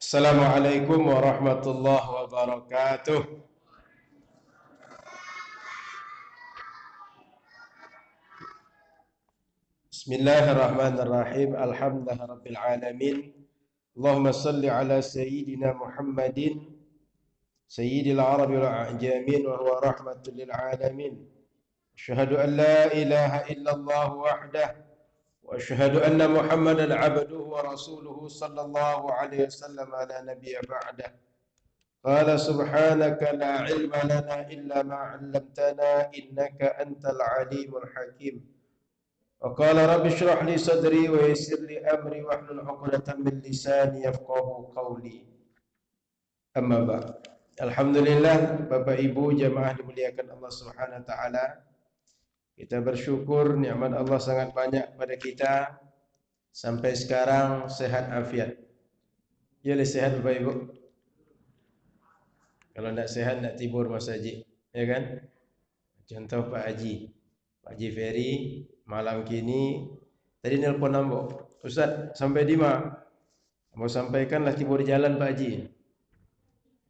Assalamualaikum warahmatullahi wabarakatuh. Bismillahirrahmanirrahim. Alhamdulillah rabbil alamin. Allahumma salli ala sayyidina Muhammadin sayyidil arabi wal a'jamin wa huwa rahmatul lil alamin. Asyhadu an la ilaha illallah wahdah wa asyhadu anna Muhammadan abduhu wa rasuluhu sallallahu alaihi wasallam ala nabiyya ba'dah. قال سبحانك لا علم لنا إلا ما علمتنا إنك أنت العليم الحكيم وقال رب اشرح لي صدري ويسر لي أمري واحلل عقدة من لساني يفقهوا قولي أما بعد. Alhamdulillah, Bapak Ibu jemaah dimuliakan Allah Subhanahu wa taala. Kita bersyukur nikmat Allah sangat banyak pada kita sampai sekarang sehat afiat. Ya, sehat Bapak Ibu. Kalau nak sehat nak tibur Mas Haji, ya kan? Contoh Pak Haji Ferry malam kini tadi nelpon ambo, Ustaz sampai di mana? Mau sampaikanlah tibur di jalan Pak Haji.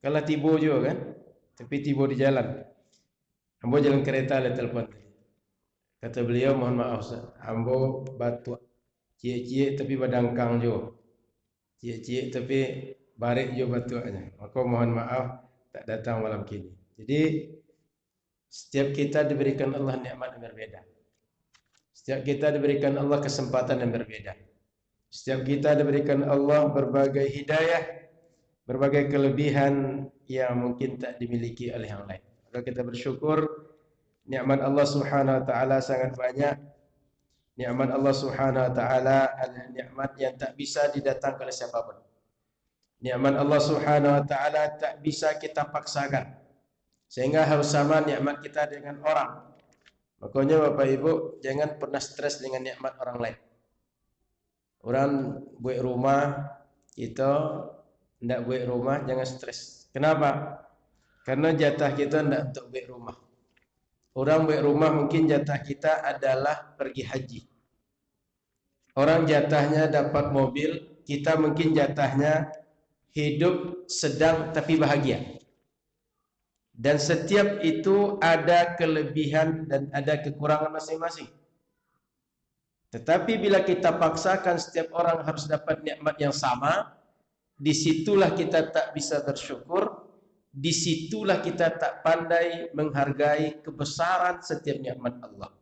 Kalau tibur juga kan, tapi tibur di jalan. Ambo jalan kereta lah telepon. Kata beliau, mohon maaf Ustaz, ambo batu cie-cie tapi badangkang jo, cie-cie tapi barik jo batuannya. Maka mohon maaf tak datang malam kini. Jadi setiap kita diberikan Allah nikmat yang berbeda. Setiap kita diberikan Allah kesempatan yang berbeda. Setiap kita diberikan Allah berbagai hidayah, berbagai kelebihan yang mungkin tak dimiliki oleh yang lain. Kalau kita bersyukur, nikmat Allah Subhanahu wa taala sangat banyak. Nikmat Allah Subhanahu wa taala adalah nikmat yang tak bisa didatangkan oleh siapapun. Nikmat Allah Subhanahu wa taala tak bisa kita paksakan. Sehingga harus sama nikmat kita dengan orang. Makanya Bapak Ibu jangan pernah stres dengan nikmat orang lain. Orang buat rumah, kita ndak buat rumah jangan stres. Kenapa? Karena jatah kita ndak untuk buat rumah. Orang buat rumah mungkin jatah kita adalah pergi haji. Orang jatahnya dapat mobil, kita mungkin jatahnya hidup sedang tapi bahagia. Dan setiap itu ada kelebihan dan ada kekurangan masing-masing. Tetapi bila kita paksakan setiap orang harus dapat nikmat yang sama, disitulah kita tak bisa bersyukur, disitulah kita tak pandai menghargai kebesaran setiap nikmat Allah.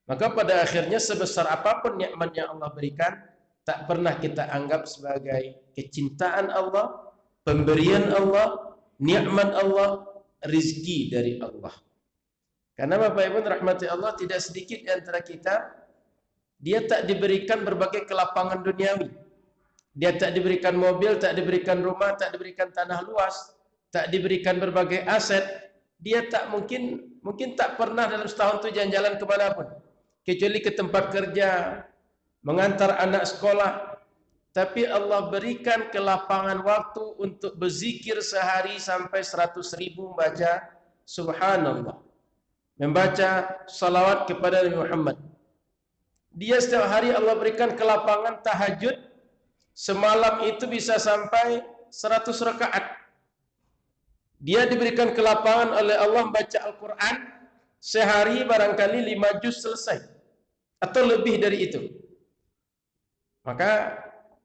Maka pada akhirnya sebesar apapun nikmat yang Allah berikan, tak pernah kita anggap sebagai kecintaan Allah, pemberian Allah, nikmat Allah, rizki dari Allah. Karena Bapak Ibu rahmati Allah, tidak sedikit di antara kita dia tak diberikan berbagai kelapangan duniawi. Dia tak diberikan mobil, tak diberikan rumah, tak diberikan tanah luas, tak diberikan berbagai aset. Dia tak mungkin tak pernah dalam setahun itu jalan-jalan kemanapun, kecuali ke tempat kerja, mengantar anak sekolah. Tapi Allah berikan kelapangan waktu untuk berzikir sehari sampai 100.000 membaca subhanallah, membaca salawat kepada Nabi Muhammad. Dia setiap hari Allah berikan kelapangan tahajud, semalam itu bisa sampai 100 rakaat. Dia diberikan kelapangan oleh Allah membaca Al-Quran sehari barangkali 5 juz selesai atau lebih dari itu. Maka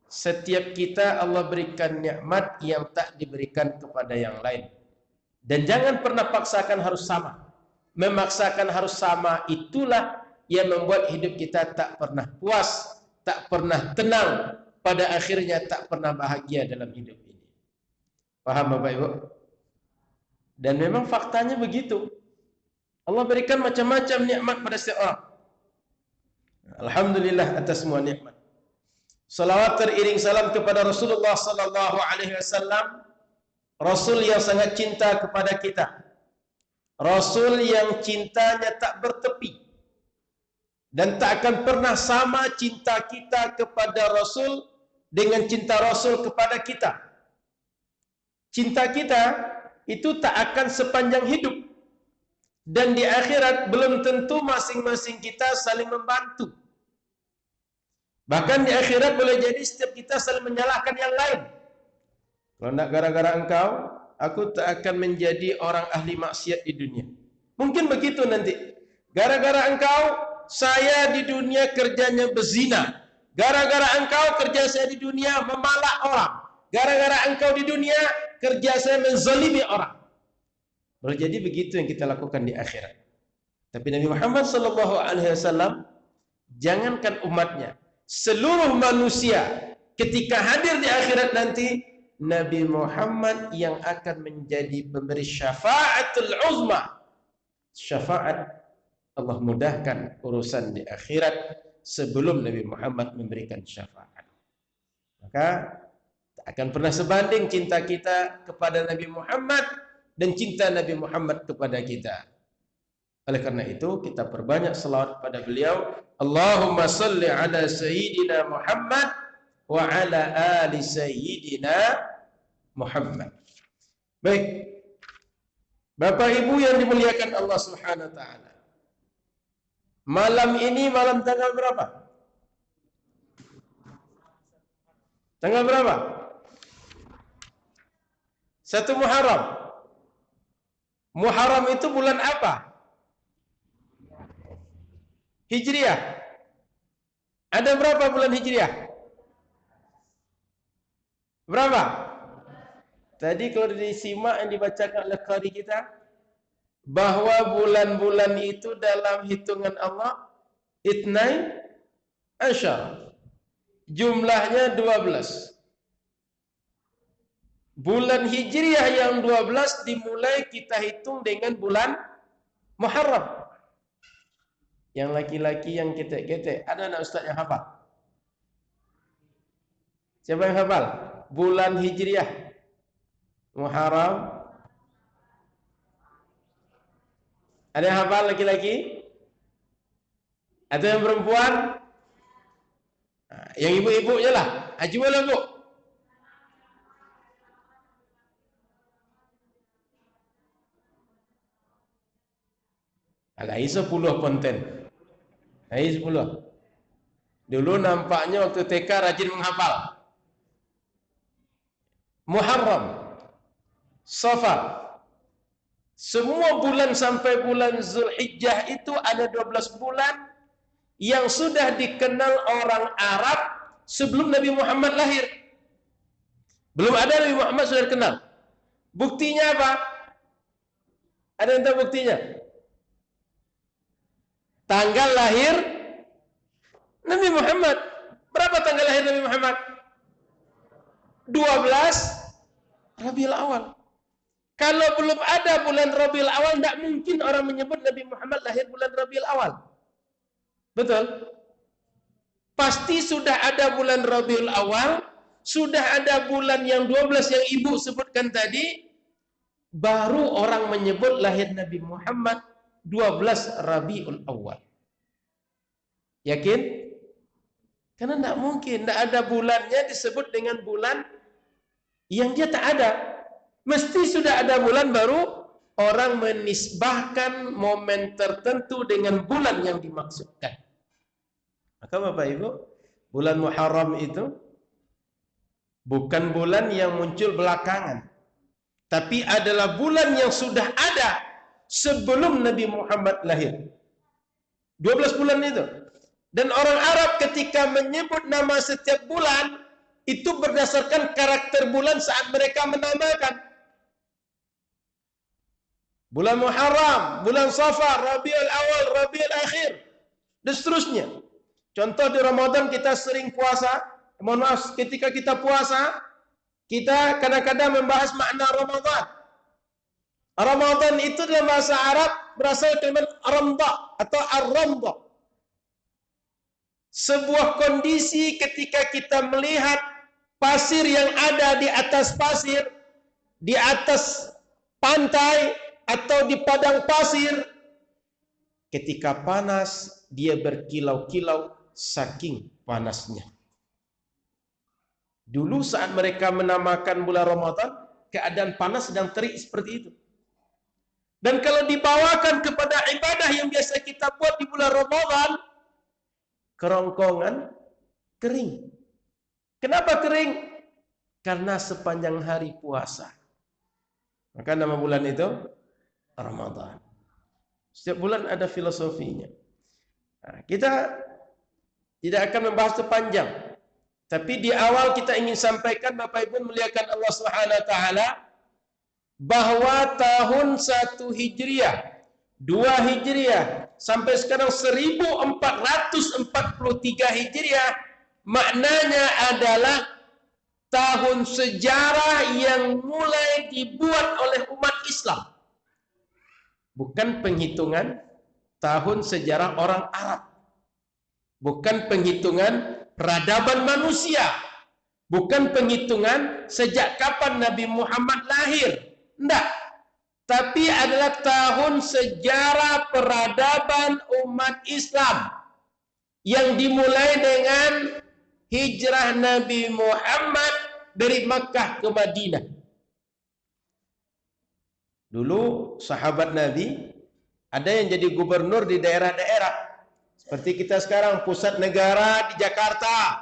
setiap kita Allah berikan nikmat yang tak diberikan kepada yang lain. Dan jangan pernah paksakan harus sama. Memaksakan harus sama itulah yang membuat hidup kita tak pernah puas, tak pernah tenang, pada akhirnya tak pernah bahagia dalam hidup ini. Paham Bapak Ibu? Dan memang faktanya begitu. Allah berikan macam-macam nikmat pada setiap orang. Alhamdulillah atas semua nikmat. Salawat teriring salam kepada Rasulullah sallallahu alaihi wasallam, Rasul yang sangat cinta kepada kita. Rasul yang cintanya tak bertepi. Dan tak akan pernah sama cinta kita kepada Rasul dengan cinta Rasul kepada kita. Cinta kita itu tak akan sepanjang hidup. Dan di akhirat belum tentu masing-masing kita saling membantu. Bahkan di akhirat boleh jadi setiap kita saling menyalahkan yang lain. Kalau tidak gara-gara engkau, aku tak akan menjadi orang ahli maksiat di dunia. Mungkin begitu nanti. Gara-gara engkau, saya di dunia kerjanya berzina. Gara-gara engkau, kerja saya di dunia memalak orang. Gara-gara engkau di dunia, kerja saya menzalimi orang. Boleh jadi begitu yang kita lakukan di akhirat. Tapi Nabi Muhammad SAW, jangankan umatnya, seluruh manusia ketika hadir di akhirat nanti, Nabi Muhammad yang akan menjadi pemberi syafaatul uzma. Syafaat, Allah mudahkan urusan di akhirat sebelum Nabi Muhammad memberikan syafaat. Maka tak akan pernah sebanding cinta kita kepada Nabi Muhammad dan cinta Nabi Muhammad kepada kita. Oleh karena itu kita perbanyak selawat pada beliau. Allahumma salli ala Sayyidina Muhammad wa ala ali Sayyidina Muhammad. Baik, Bapak Ibu yang dimuliakan Allah Subhanahu wa taala. Malam ini malam tanggal berapa? Tanggal berapa? 1 Muharram. Muharram itu bulan apa? Hijriah. Ada berapa bulan Hijriah? Berapa? Tadi kalau disimak yang dibacakan oleh qari kita, bahwa bulan-bulan itu dalam hitungan Allah Itnai Asyar, jumlahnya 12. Bulan Hijriah yang 12 dimulai kita hitung dengan bulan Muharram. Yang laki-laki yang ketek-ketek, ada anak ustaz yang hafal? Siapa yang hafal? Bulan Hijriah Muharram. Ada yang hafal laki-laki? Ada yang perempuan? Nah, yang ibu-ibu je lah. Haji boleh bu? Alai 10 konten. Alai 10. Dulu nampaknya waktu TK rajin menghafal. Muharram, Safar, semua bulan sampai bulan Zulhijjah itu ada 12 bulan yang sudah dikenal orang Arab sebelum Nabi Muhammad lahir. Belum ada Nabi Muhammad sudah dikenal. Buktinya apa? Ada yang tahu buktinya? Tanggal lahir Nabi Muhammad. Berapa tanggal lahir Nabi Muhammad? 12 Rabiul Awal. Kalau belum ada bulan Rabiul Awal, tidak mungkin orang menyebut Nabi Muhammad lahir bulan Rabiul Awal. Betul? Pasti sudah ada bulan Rabiul Awal, sudah ada bulan yang 12 yang ibu sebutkan tadi, baru orang menyebut lahir Nabi Muhammad 12 Rabiul Awal. Yakin? Karena tidak mungkin, tidak ada bulannya disebut dengan bulan yang dia tak ada. Mesti sudah ada bulan baru orang menisbahkan momen tertentu dengan bulan yang dimaksudkan. Maka Bapak Ibu, bulan Muharram itu bukan bulan yang muncul belakangan, tapi adalah bulan yang sudah ada sebelum Nabi Muhammad lahir. 12 bulan itu. Dan orang Arab ketika menyebut nama setiap bulan itu berdasarkan karakter bulan saat mereka menamakan. Bulan Muharram, bulan Safar, Rabiul Awal, Rabiul Akhir, dan seterusnya. Contoh di Ramadan kita sering puasa. Mohon maaf, ketika kita puasa, kita kadang-kadang membahas makna Ramadan. Ramadan itu dalam bahasa Arab berasal dari kalimat ramda atau ar-ramda. Sebuah kondisi ketika kita melihat pasir yang ada di atas pasir, di atas pantai, atau di padang pasir, ketika panas dia berkilau-kilau saking panasnya. Dulu saat mereka menamakan bulan Ramadan, keadaan panas sedang terik seperti itu. Dan kalau dibawakan kepada ibadah yang biasa kita buat di bulan Ramadan, kerongkongan kering. Kenapa kering? karena sepanjang hari puasa. Maka nama bulan itu Ramadan. Setiap bulan ada filosofinya. Nah, kita tidak akan membahas itu panjang. Tapi di awal kita ingin sampaikan, Bapak Ibu muliakan Allah Subhanahu wa taala, bahwa tahun 1 Hijriah, 2 Hijriah sampai sekarang 1443 Hijriah maknanya adalah tahun sejarah yang mulai dibuat oleh umat Islam. Bukan penghitungan tahun sejarah orang Arab. Bukan penghitungan peradaban manusia. Bukan penghitungan sejak kapan Nabi Muhammad lahir. Tidak. Tapi adalah tahun sejarah peradaban umat Islam yang dimulai dengan hijrah Nabi Muhammad dari Makkah ke Madinah. Dulu sahabat Nabi ada yang jadi gubernur di daerah-daerah. Seperti kita sekarang pusat negara di Jakarta.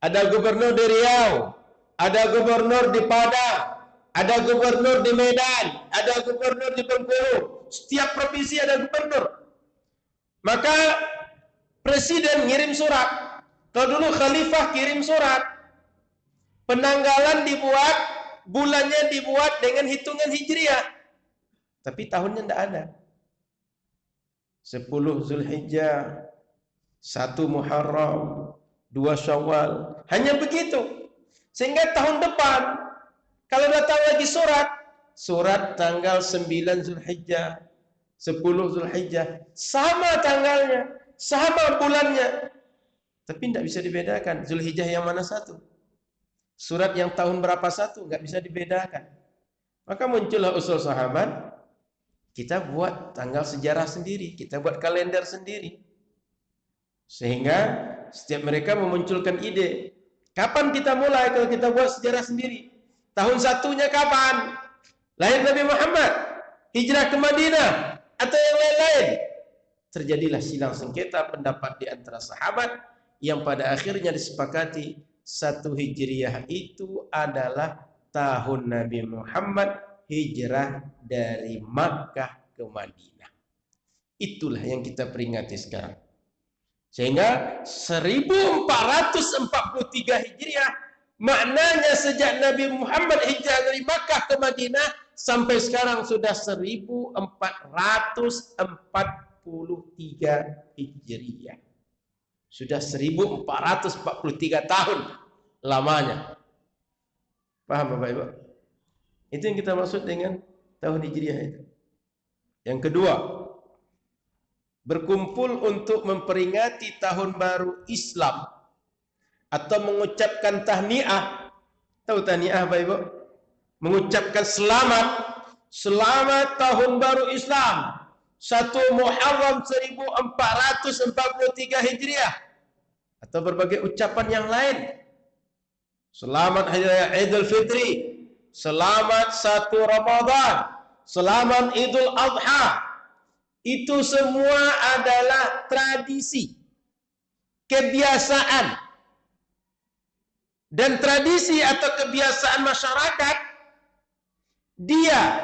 Ada gubernur di Riau, ada gubernur di Padang, ada gubernur di Medan, ada gubernur di Bengkulu. Setiap provinsi ada gubernur. Maka presiden ngirim surat. Kalau dulu khalifah kirim surat. Penanggalan dibuat, bulannya dibuat dengan hitungan Hijriah. Tapi tahunnya tidak ada. 10 Zulhijjah, 1 Muharram, 2 Syawal. Hanya begitu. Sehingga tahun depan, kalau datang lagi surat tanggal 9 Zulhijjah, 10 Zulhijjah, sama tanggalnya, sama bulannya. Tapi tidak bisa dibedakan. Zulhijjah yang mana satu? Surat yang tahun berapa satu? Nggak bisa dibedakan. Maka muncullah usul sahabat, kita buat tanggal sejarah sendiri, kita buat kalender sendiri. Sehingga setiap mereka memunculkan ide. Kapan kita mulai kalau kita buat sejarah sendiri? Tahun satunya kapan? Lahir Nabi Muhammad, hijrah ke Madinah, atau yang lain-lain? Terjadilah silang sengketa pendapat di antara sahabat yang pada akhirnya disepakati 1 Hijriah itu adalah tahun Nabi Muhammad hijrah dari Makkah ke Madinah. Itulah yang kita peringati sekarang. Sehingga 1443 Hijriah maknanya sejak Nabi Muhammad hijrah dari Makkah ke Madinah sampai sekarang sudah 1443 Hijriah. Sudah 1443 tahun lamanya. Paham Bapak Ibu? Itu yang kita maksud dengan tahun Hijriah itu. Yang kedua, berkumpul untuk memperingati tahun baru Islam atau mengucapkan tahniah. Tahu tahniah Bapak Ibu? Mengucapkan selamat tahun baru Islam 1 Muharram 1443 Hijriah, atau berbagai ucapan yang lain. Selamat Hari Raya Idul Fitri, selamat 1 Ramadan, selamat Idul Adha. Itu semua adalah tradisi, kebiasaan. Dan tradisi atau kebiasaan masyarakat, dia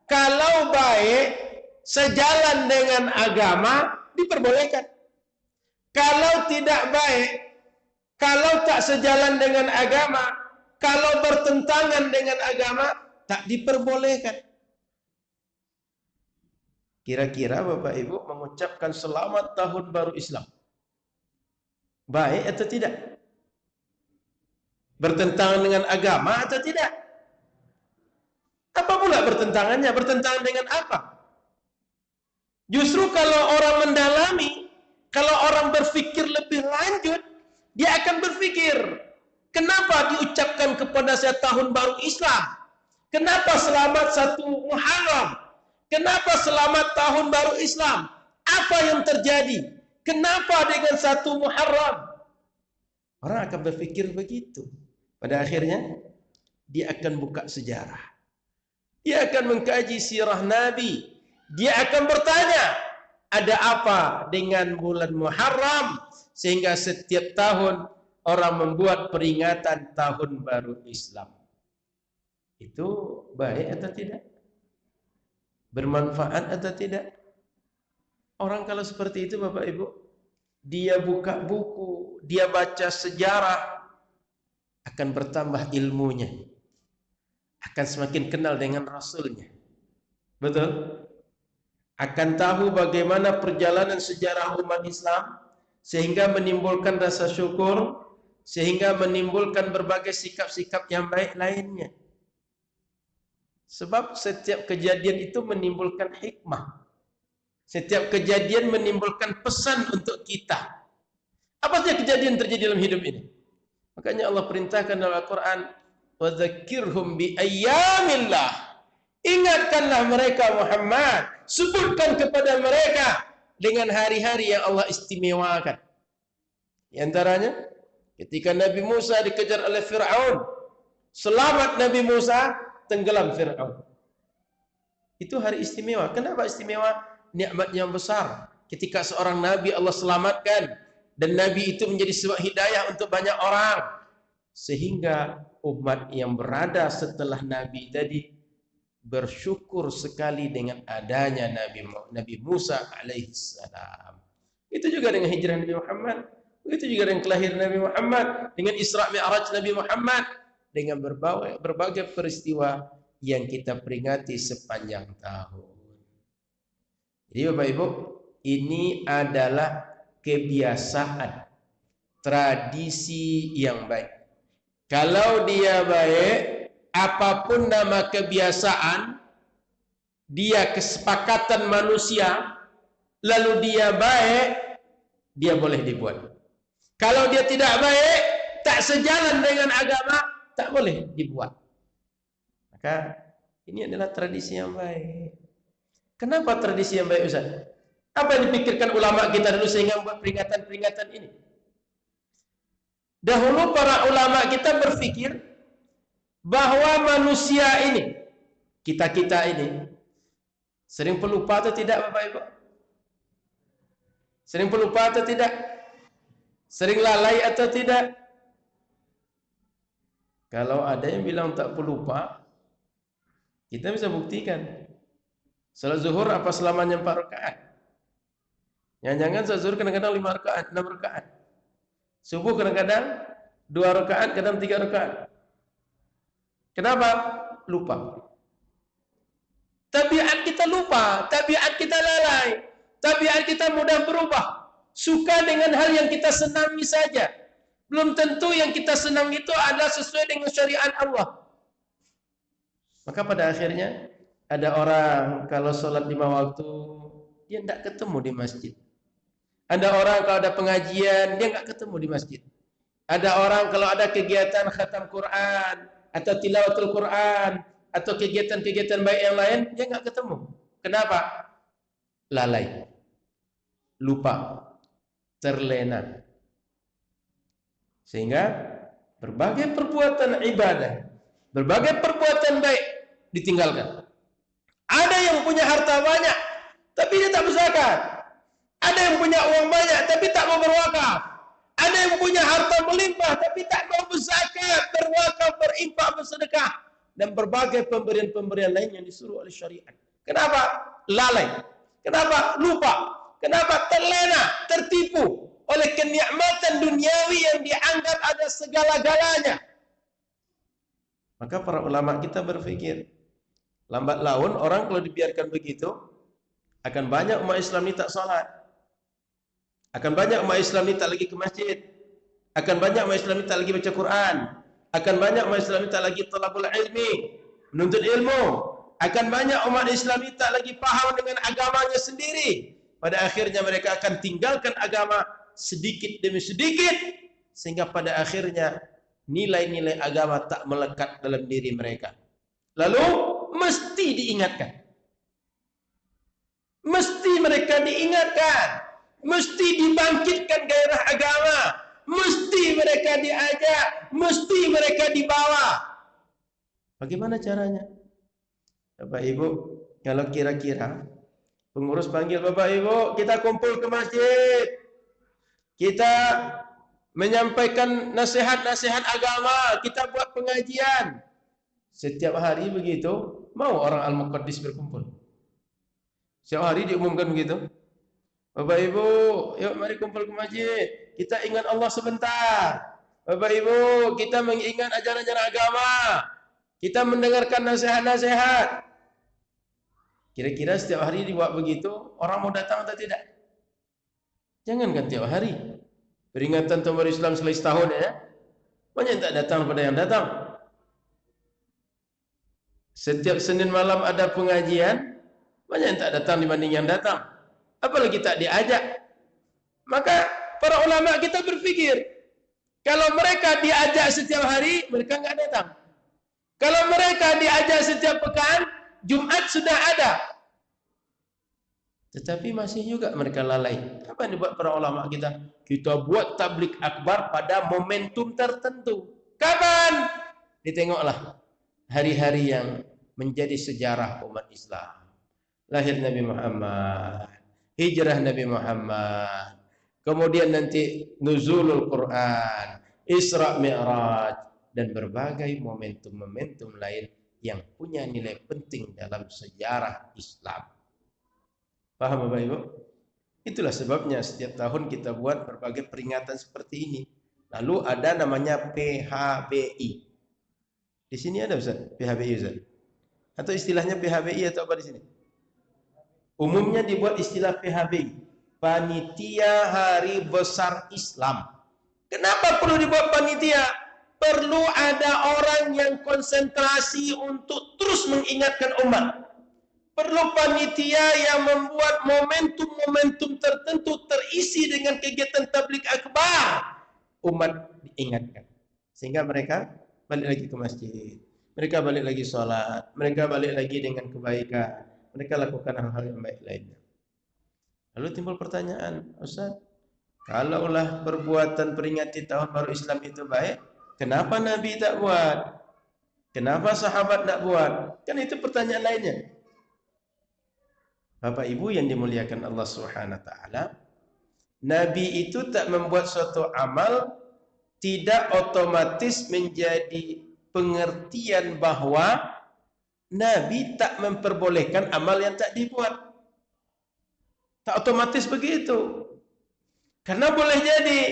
kalau baik, sejalan dengan agama, diperbolehkan. Kalau tidak baik, kalau tak sejalan dengan agama, kalau bertentangan dengan agama, tak diperbolehkan. Kira-kira Bapak Ibu mengucapkan selamat tahun baru Islam, baik atau tidak? Bertentangan dengan agama atau tidak? Apa pula bertentangannya? Bertentangan dengan apa? Justru kalau orang mendalami, kalau orang berpikir lebih lanjut, dia akan berpikir, kenapa diucapkan kepada saya tahun baru Islam? Kenapa selamat 1 Muharram? Kenapa selamat tahun baru Islam? Apa yang terjadi? Kenapa dengan 1 Muharram? Orang akan berpikir begitu. Pada akhirnya, dia akan buka sejarah. Dia akan mengkaji sirah Nabi. Dia akan bertanya, ada apa dengan bulan Muharram? Sehingga setiap tahun orang membuat peringatan tahun baru Islam. itu baik atau tidak? Bermanfaat atau tidak? Orang kalau seperti itu Bapak Ibu, dia buka buku, dia baca sejarah, akan bertambah ilmunya, akan semakin kenal dengan Rasulnya. Betul? Akan tahu bagaimana perjalanan sejarah umat Islam, sehingga menimbulkan rasa syukur, sehingga menimbulkan berbagai sikap-sikap yang baik lainnya. Sebab setiap kejadian itu menimbulkan hikmah. Setiap kejadian menimbulkan pesan untuk kita. Apa saja kejadian terjadi dalam hidup ini? Makanya Allah perintahkan dalam Al-Quran, وَذَكِّرْهُمْ بِأَيَّامِ اللَّهِ. Ingatkanlah mereka Muhammad, sebutkan kepada mereka dengan hari-hari yang Allah istimewakan. Di antaranya, ketika Nabi Musa dikejar oleh Fir'aun, selamat Nabi Musa, tenggelam Fir'aun. Itu hari istimewa. Kenapa istimewa? Nikmat yang besar. Ketika seorang Nabi Allah selamatkan, dan Nabi itu menjadi sebab hidayah untuk banyak orang. Sehingga umat yang berada setelah Nabi tadi bersyukur sekali dengan adanya Nabi Musa alaihissalam. Itu juga dengan hijrah Nabi Muhammad. Itu juga dengan kelahiran Nabi Muhammad. Dengan Isra' Mi'raj Nabi Muhammad. Dengan berbagai peristiwa yang kita peringati sepanjang tahun. Jadi Bapak Ibu, ini adalah kebiasaan, tradisi yang baik. Kalau dia baik, apapun nama kebiasaan, dia kesepakatan manusia, lalu dia baik, dia boleh dibuat. Kalau dia tidak baik, tak sejalan dengan agama, tak boleh dibuat. Maka ini adalah tradisi yang baik. Kenapa tradisi yang baik, Ustaz? Apa yang dipikirkan ulama kita dulu sehingga membuat peringatan-peringatan ini? Dahulu para ulama kita berpikir bahwa manusia ini, kita-kita ini, sering pelupa atau tidak Bapak Ibu? Sering pelupa atau tidak? Sering lalai atau tidak? Kalau ada yang bilang tak pelupa, kita bisa buktikan. Salat zuhur apa selamanya 4 rakaat? Jangan-jangan salat zuhur kadang-kadang 5 rakaat, 6 rakaat. Subuh kadang-kadang 2 rakaat, kadang 3 rakaat. Kenapa? Lupa. Tabiat kita lupa, tabiat kita lalai, tabiat kita mudah berubah. Suka dengan hal yang kita senangi saja. Belum tentu yang kita senang itu adalah sesuai dengan syariat Allah. Maka pada akhirnya ada orang kalau sholat 5 waktu, dia tidak ketemu di masjid. Ada orang kalau ada pengajian, dia nggak ketemu di masjid. Ada orang kalau ada kegiatan khatam Quran, atau tilawatul Quran, atau kegiatan-kegiatan baik yang lain, dia nggak ketemu. Kenapa? Lalai, lupa, terlena. Sehingga berbagai perbuatan ibadah, berbagai perbuatan baik ditinggalkan. Ada yang punya harta banyak, tapi dia tak berzakat. Ada yang punya uang banyak, tapi tak mau berwakaf. Ada yang punya harta melimpah, tapi tak mau berzakat, berwakaf, berinfak, bersedekah, dan berbagai pemberian-pemberian lain yang disuruh oleh syariat. Kenapa? Lalai. Kenapa? Lupa. Kenapa? Terlena, tertipu oleh kenikmatan duniawi yang dianggap ada segala-galanya. Maka para ulama kita berpikir, lambat laun orang kalau dibiarkan begitu, akan banyak umat Islam ini tak salat. Akan banyak umat Islam ini tak lagi ke masjid. Akan banyak umat Islam ini tak lagi baca Quran. Akan banyak umat Islam ini tak lagi talabul ilmi, menuntut ilmu. Akan banyak umat Islam ini tak lagi paham dengan agamanya sendiri. Pada akhirnya mereka akan tinggalkan agama sedikit demi sedikit, sehingga pada akhirnya nilai-nilai agama tak melekat dalam diri mereka. Lalu mesti diingatkan. Mesti mereka diingatkan. Mesti dibangkitkan gairah agama. Mesti mereka diajak. Mesti mereka dibawa. Bagaimana caranya? Bapak Ibu, kalau kira-kira pengurus panggil Bapak Ibu, kita kumpul ke masjid. Kita menyampaikan nasihat-nasihat agama. Kita buat pengajian. Setiap hari begitu, mau orang Al-Muqaddis berkumpul. Setiap hari diumumkan begitu. Bapak Ibu, yuk mari kumpul ke masjid. Kita ingat Allah sebentar. Bapak Ibu, kita mengingat ajaran-ajaran agama. Kita mendengarkan nasihat-nasihat. Kira-kira setiap hari dibuat begitu, orang mau datang atau tidak? Jangankan tiap hari. Peringatan Tahun Baru Islam selesai setahun ya. Banyak yang tak datang pada yang datang. Setiap Senin malam ada pengajian, banyak yang tak datang dibanding yang datang. Apalagi tak diajak. Maka para ulama kita berpikir, kalau mereka diajak setiap hari, mereka enggak datang. Kalau mereka diajak setiap pekan, Jumat sudah ada. Tetapi masih juga mereka lalai. Apa yang dibuat para ulama kita? Kita buat tablik akbar pada momentum tertentu. Kapan? Ditengoklah hari-hari yang menjadi sejarah umat Islam. Lahir Nabi Muhammad, hijrah Nabi Muhammad, kemudian nanti nuzulul Quran, Isra Mi'raj, dan berbagai momentum-momentum lain yang punya nilai penting dalam sejarah Islam. Paham Bapak Ibu? Itulah sebabnya setiap tahun kita buat berbagai peringatan seperti ini. Lalu ada namanya PHBI. Di sini ada Ustaz, PHBI Ustaz? Atau istilahnya PHBI atau apa di sini? Umumnya dibuat istilah PHBI, Panitia Hari Besar Islam. Kenapa perlu dibuat panitia? Perlu ada orang yang konsentrasi untuk terus mengingatkan umat. Perlu panitia yang membuat momentum-momentum tertentu terisi dengan kegiatan tablik akbar. Umat diingatkan. Sehingga mereka balik lagi ke masjid. Mereka balik lagi sholat. Mereka balik lagi dengan kebaikan. Mereka lakukan hal-hal yang baik lainnya. Lalu timbul pertanyaan, Ustaz, kalaulah perbuatan peringati tahun baru Islam itu baik, kenapa Nabi tak buat? Kenapa sahabat tak buat? Kan itu pertanyaan lainnya. Bapak Ibu yang dimuliakan Allah Subhanahu wa taala, Nabi itu tak membuat suatu amal tidak otomatis menjadi pengertian bahwa Nabi tak memperbolehkan amal yang tak dibuat. Tak otomatis begitu. Karena boleh jadi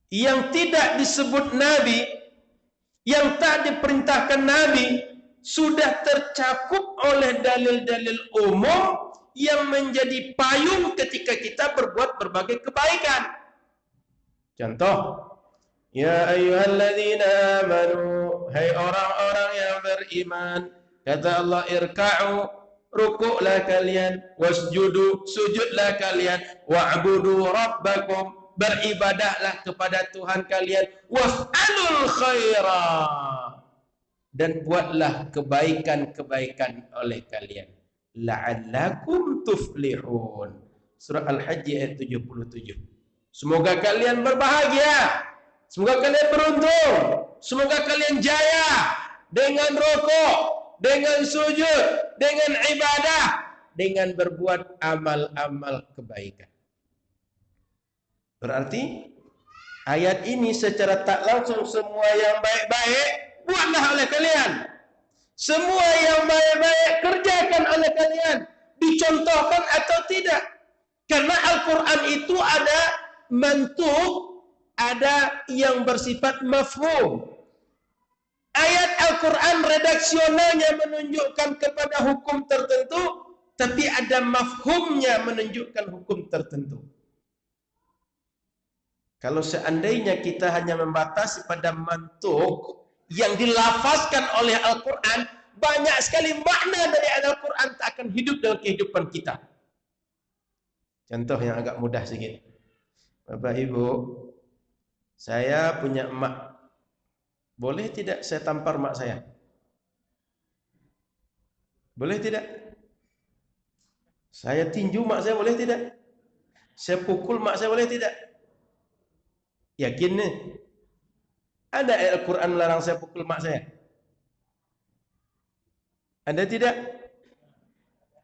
yang tidak disebut Nabi, yang tak diperintahkan Nabi, sudah tercakup oleh dalil-dalil umum yang menjadi payung ketika kita berbuat berbagai kebaikan. Contoh, ya ayyuhalladzina amanu, hai orang-orang yang beriman, kata Allah, irka'u, rukuklah kalian, wasjudu, sujudlah kalian, wa'budu rabbakum, beribadahlah kepada Tuhan kalian, waf'alul khaira, dan buatlah kebaikan-kebaikan oleh kalian, la'allakum tuflihun. Surah Al-Hajj ayat 77. Semoga kalian berbahagia, semoga kalian beruntung, semoga kalian jaya dengan rukuk, dengan sujud, dengan ibadah, dengan berbuat amal-amal kebaikan. Berarti ayat ini secara tak langsung semua yang baik-baik buatlah oleh kalian. Semua yang baik-baik kerjakan oleh kalian. Dicontohkan atau tidak. Karena Al-Quran itu ada mantuk, ada yang bersifat mafhum. Ayat Al-Quran redaksionalnya menunjukkan kepada hukum tertentu, tapi ada mafhumnya menunjukkan hukum tertentu. Kalau seandainya kita hanya membatasi pada mantuk yang dilafazkan oleh Al-Quran, banyak sekali makna dari Al-Quran tak akan hidup dalam kehidupan kita. Contoh yang agak mudah sedikit. Bapak Ibu, saya punya emak. Boleh tidak saya tampar mak saya? Boleh tidak? Saya tinju mak saya boleh tidak? Saya pukul mak saya boleh tidak? Yakin nih? Ada ayat Al-Quran melarang saya pukul mak saya? Ada tidak?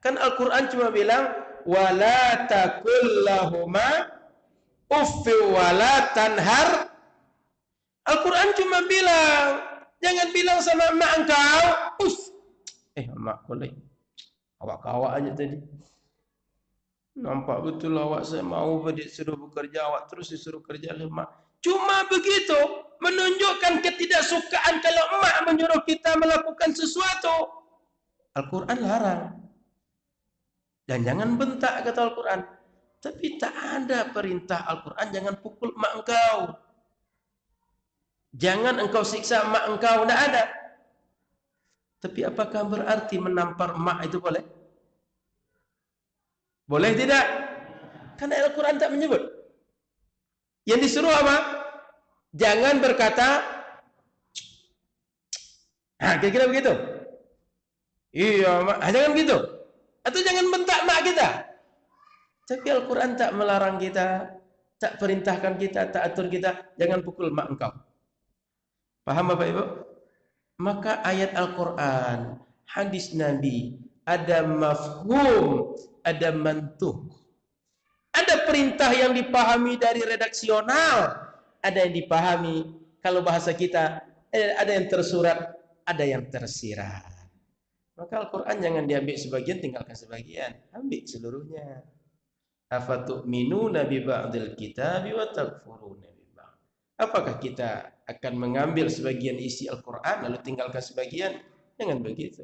Kan Al-Quran cuma bilang, wala takul lahuma uffi wala tanhar. Al-Quran cuma bilang, Jangan bilang sama emak engkau, emak boleh. Awak kawak aja tadi. Nampak betul awak saya mau disuruh bekerja, awak terus disuruh kerja oleh emak. Cuma begitu, menunjukkan ketidaksukaan kalau emak menyuruh kita melakukan sesuatu. Al-Quran larang. Dan jangan bentak kata Al-Quran. Tapi tak ada perintah Al-Quran jangan pukul emak engkau. Jangan engkau siksa emak engkau, tidak ada. Tapi apakah berarti menampar emak itu boleh? Boleh tidak? Karena Al-Quran tak menyebut. Yang disuruh apa? Jangan berkata, kira-kira begitu. Iya, mak. Jangan begitu. Atau jangan bentak mak kita. Tapi Al-Quran tak melarang kita, tak perintahkan kita, tak atur kita, jangan pukul mak engkau. Paham Bapak Ibu? Maka ayat Al-Quran, hadis Nabi, ada mafhum, ada mantuq. Ada perintah yang dipahami dari redaksional, ada yang dipahami kalau bahasa kita, ada yang tersurat, ada yang tersirat. Maka Al-Quran jangan diambil sebagian, tinggalkan sebagian, ambil seluruhnya. Afatu'minuna bi ba'dil kitabi wa takfuruna bi ba'd. Apakah kita akan mengambil sebagian isi Al-Quran lalu tinggalkan sebagian? Jangan begitu.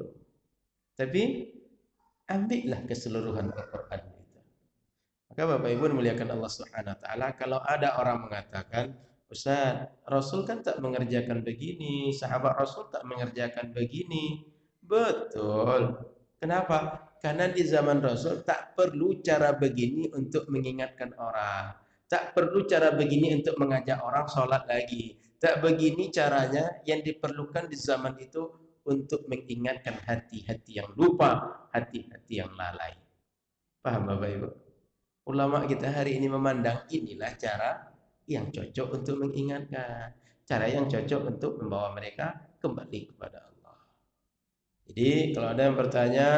Tapi ambillah keseluruhan Al-Quran itu. Maka Bapak Ibu muliakan Allah Subhanahu wa taala, kalau ada orang mengatakan, "Ustaz, Rasul kan tak mengerjakan begini, sahabat Rasul tak mengerjakan begini." Betul. Kenapa? Karena di zaman Rasul tak perlu cara begini untuk mengingatkan orang. Tak perlu cara begini untuk mengajak orang sholat lagi. Tak begini caranya, yang diperlukan di zaman itu untuk mengingatkan hati-hati yang lupa, hati-hati yang lalai. Paham Bapak Ibu? Ulama kita hari ini memandang inilah cara yang cocok untuk mengingatkan. Cara yang cocok untuk membawa mereka kembali kepada Allah. Jadi kalau ada yang bertanya,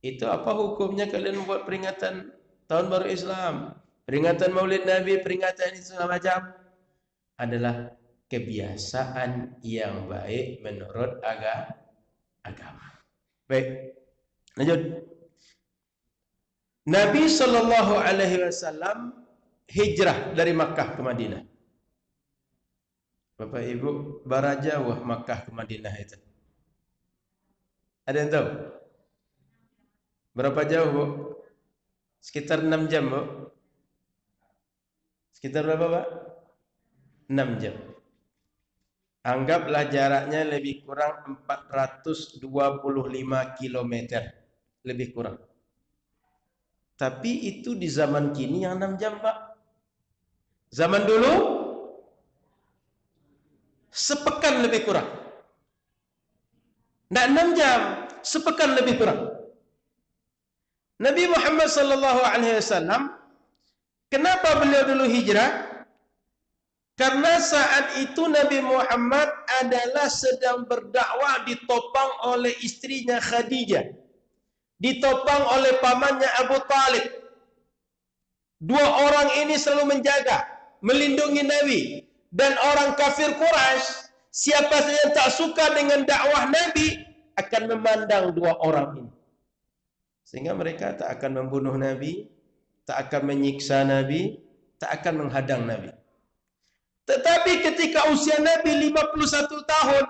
itu apa hukumnya kalian membuat peringatan tahun baru Islam, peringatan Maulid Nabi, peringatan itu segala macam? Adalah kebiasaan yang baik menurut agama. Baik, lanjut. Nabi Shallallahu Alaihi Wasallam hijrah dari Makkah ke Madinah. Bapak Ibu, berapa jauh Makkah ke Madinah itu? Ada yang tahu? Berapa jauh, Bu? Sekitar 6 jam, Bu. Sekitar berapa, Pak? 6 jam. Anggaplah jaraknya lebih kurang 425 km. Lebih kurang. Tapi itu di zaman kini yang 6 jam, Pak. Zaman dulu sepekan lebih kurang. Tidak 6 jam, sepekan lebih kurang. Nabi Muhammad sallallahu alaihi wasallam, kenapa beliau dulu hijrah? Karena saat itu Nabi Muhammad adalah sedang berdakwah, ditopang oleh istrinya Khadijah, ditopang oleh pamannya Abu Talib. Dua orang ini selalu menjaga, melindungi Nabi. Dan orang kafir Quraisy, siapa saja yang tak suka dengan dakwah Nabi, akan memandang dua orang ini. Sehingga mereka tak akan membunuh Nabi, tak akan menyiksa Nabi, tak akan menghadang Nabi. Tetapi ketika usia Nabi 51 tahun,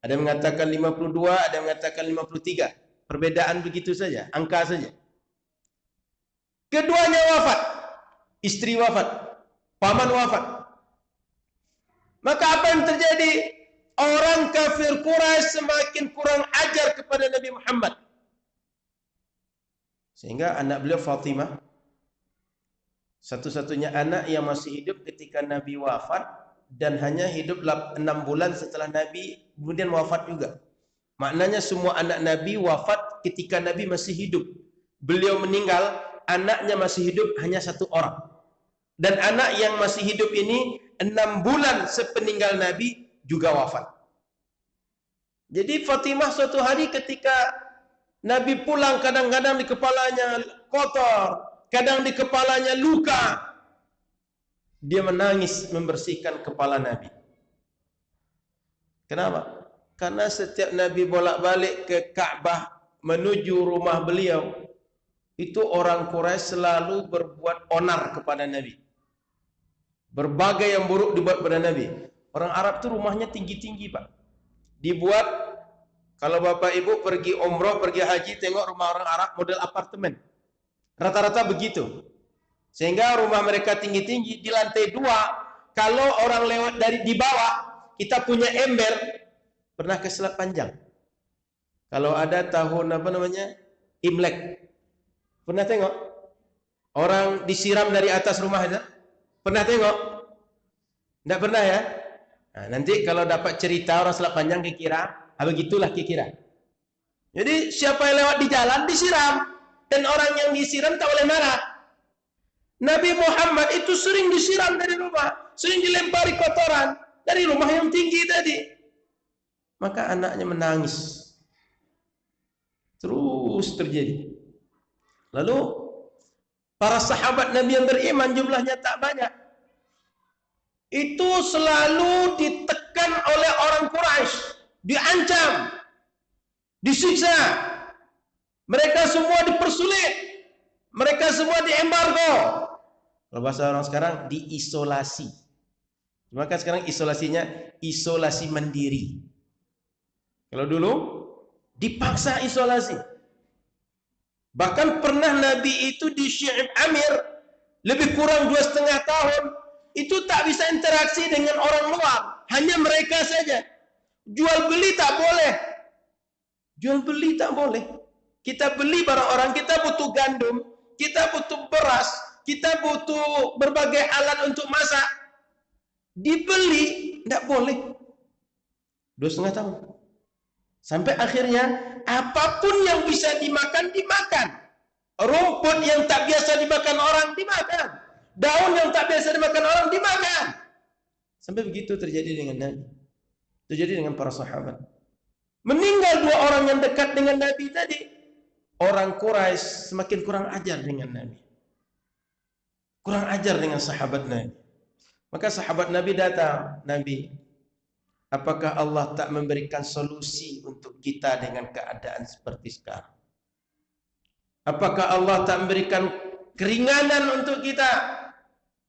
ada yang mengatakan 52, ada yang mengatakan 53. Perbedaan begitu saja, angka saja. Keduanya wafat, istri wafat, paman wafat. Maka apa yang terjadi? Orang kafir Quraisy semakin kurang ajar kepada Nabi Muhammad. Sehingga anak beliau Fatimah, satu-satunya anak yang masih hidup ketika Nabi wafat, dan hanya hidup 6 bulan setelah Nabi kemudian wafat juga. Maknanya semua anak Nabi wafat ketika Nabi masih hidup. Beliau meninggal, anaknya masih hidup hanya 1 orang. Dan anak yang masih hidup ini 6 bulan sepeninggal Nabi juga wafat. Jadi Fatimah suatu hari ketika Nabi pulang, kadang-kadang di kepalanya kotor, kadang di kepalanya luka. Dia menangis membersihkan kepala Nabi. Kenapa? Karena setiap Nabi bolak-balik ke Ka'bah menuju rumah beliau, itu orang Quraisy selalu berbuat onar kepada Nabi. Berbagai yang buruk dibuat pada Nabi. Orang Arab itu rumahnya tinggi-tinggi, Pak. Dibuat, kalau Bapak Ibu pergi umroh, pergi haji, tengok rumah orang Arab model apartemen. Rata-rata begitu. Sehingga rumah mereka tinggi-tinggi, di lantai 2, kalau orang lewat dari di bawah, kita punya ember. Pernah ke Selat Panjang? Kalau ada tahun apa namanya? Imlek. Pernah tengok? Orang disiram dari atas rumah itu? Pernah tengok? Tidak pernah ya? Nah, nanti kalau dapat cerita orang Selat Panjang kira, begitulah kira. Jadi siapa yang lewat di jalan disiram, dan orang yang disiram tak boleh marah. Nabi Muhammad itu sering disiram dari rumah, sering dilempari kotoran dari rumah yang tinggi tadi. Maka anaknya menangis. Terus terjadi. Lalu para sahabat Nabi yang beriman jumlahnya tak banyak. Itu selalu ditekan oleh orang Quraisy, diancam, disiksa. Mereka semua dipersulit. Mereka semua diembargo. Kalau bahasa orang sekarang diisolasi. Maka sekarang isolasinya isolasi mandiri. Kalau dulu dipaksa isolasi. Bahkan pernah Nabi itu di Syi'ib Amir lebih kurang 2,5 tahun itu tak bisa interaksi dengan orang luar, hanya mereka saja. Jual beli tak boleh. Jual beli tak boleh. Kita beli barang orang, kita butuh gandum, kita butuh beras, kita butuh berbagai alat untuk masak. Dibeli tidak boleh. 2,5 tahun. Sampai akhirnya apapun yang bisa dimakan, dimakan. Rumput yang tak biasa dimakan orang, dimakan. Daun yang tak biasa dimakan orang, dimakan. Sampai begitu terjadi dengan Nabi. Terjadi dengan para sahabat. Meninggal 2 orang yang dekat dengan Nabi tadi. Orang Quraisy semakin kurang ajar dengan Nabi. Kurang ajar dengan sahabat Nabi. Maka sahabat Nabi datang, Nabi, apakah Allah tak memberikan solusi untuk kita dengan keadaan seperti sekarang? Apakah Allah tak memberikan keringanan untuk kita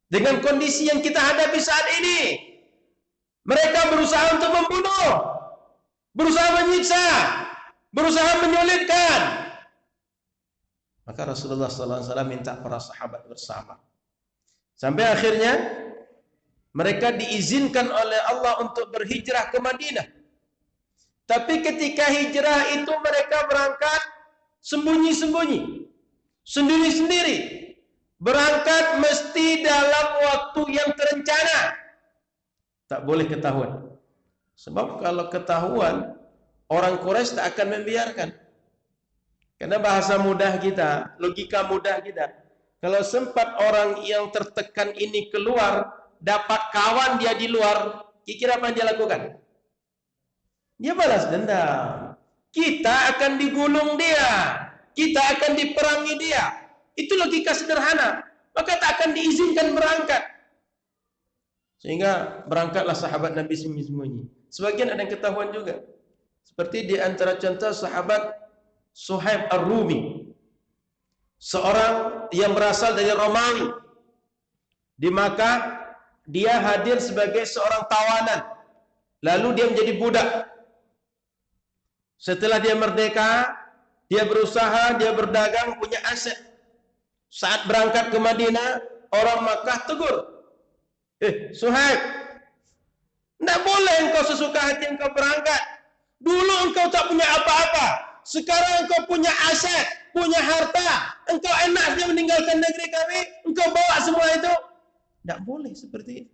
dengan kondisi yang kita hadapi saat ini? Mereka berusaha untuk membunuh, berusaha menyiksa, berusaha menyulitkan. Maka Rasulullah SAW minta para sahabat bersama. Sampai akhirnya mereka diizinkan oleh Allah untuk berhijrah ke Madinah. Tapi ketika hijrah itu mereka berangkat sembunyi-sembunyi, sendiri-sendiri. Berangkat mesti dalam waktu yang terencana. Tak boleh ketahuan. Sebab kalau ketahuan, orang Quraisy tak akan membiarkan. Karena bahasa mudah kita, logika mudah kita. Kalau sempat orang yang tertekan ini keluar, dapat kawan dia di luar, kira apa yang dia lakukan? Dia balas dendam. Kita akan digulung dia, kita akan diperangi dia. Itu logika sederhana. Maka tak akan diizinkan berangkat. Sehingga berangkatlah sahabat Nabi sembunyi-sembunyi. Sebagian ada yang ketahuan juga. Seperti di antara contoh sahabat Suhaib Ar-Rumi, seorang yang berasal dari Romawi. Di Makkah dia hadir sebagai seorang tawanan, lalu dia menjadi budak. Setelah dia merdeka, dia berusaha, dia berdagang, punya aset. Saat berangkat ke Madinah, orang Makkah tegur, Suhaib, tidak boleh engkau sesuka hati engkau berangkat. Dulu engkau tak punya apa-apa, sekarang engkau punya aset, punya harta, engkau enaknya meninggalkan negeri kami, engkau bawa semua itu. Tidak boleh seperti itu.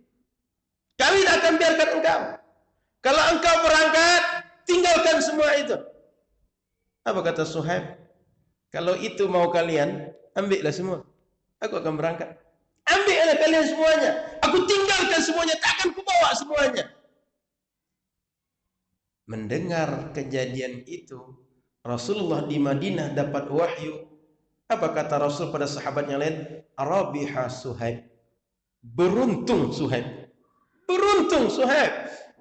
Kami tidak akan biarkan engkau. Kalau engkau berangkat, tinggalkan semua itu. Apa kata Suhaib? Kalau itu mau kalian, ambillah semua. Aku akan berangkat. Ambillah kalian semuanya. Aku tinggalkan semuanya, tak akan kubawa semuanya. Mendengar kejadian itu, Rasulullah di Madinah dapat wahyu. Apa kata Rasul pada sahabat yang lain? Rabiha Suhaib. Beruntung Suhaib. Beruntung Suhaib.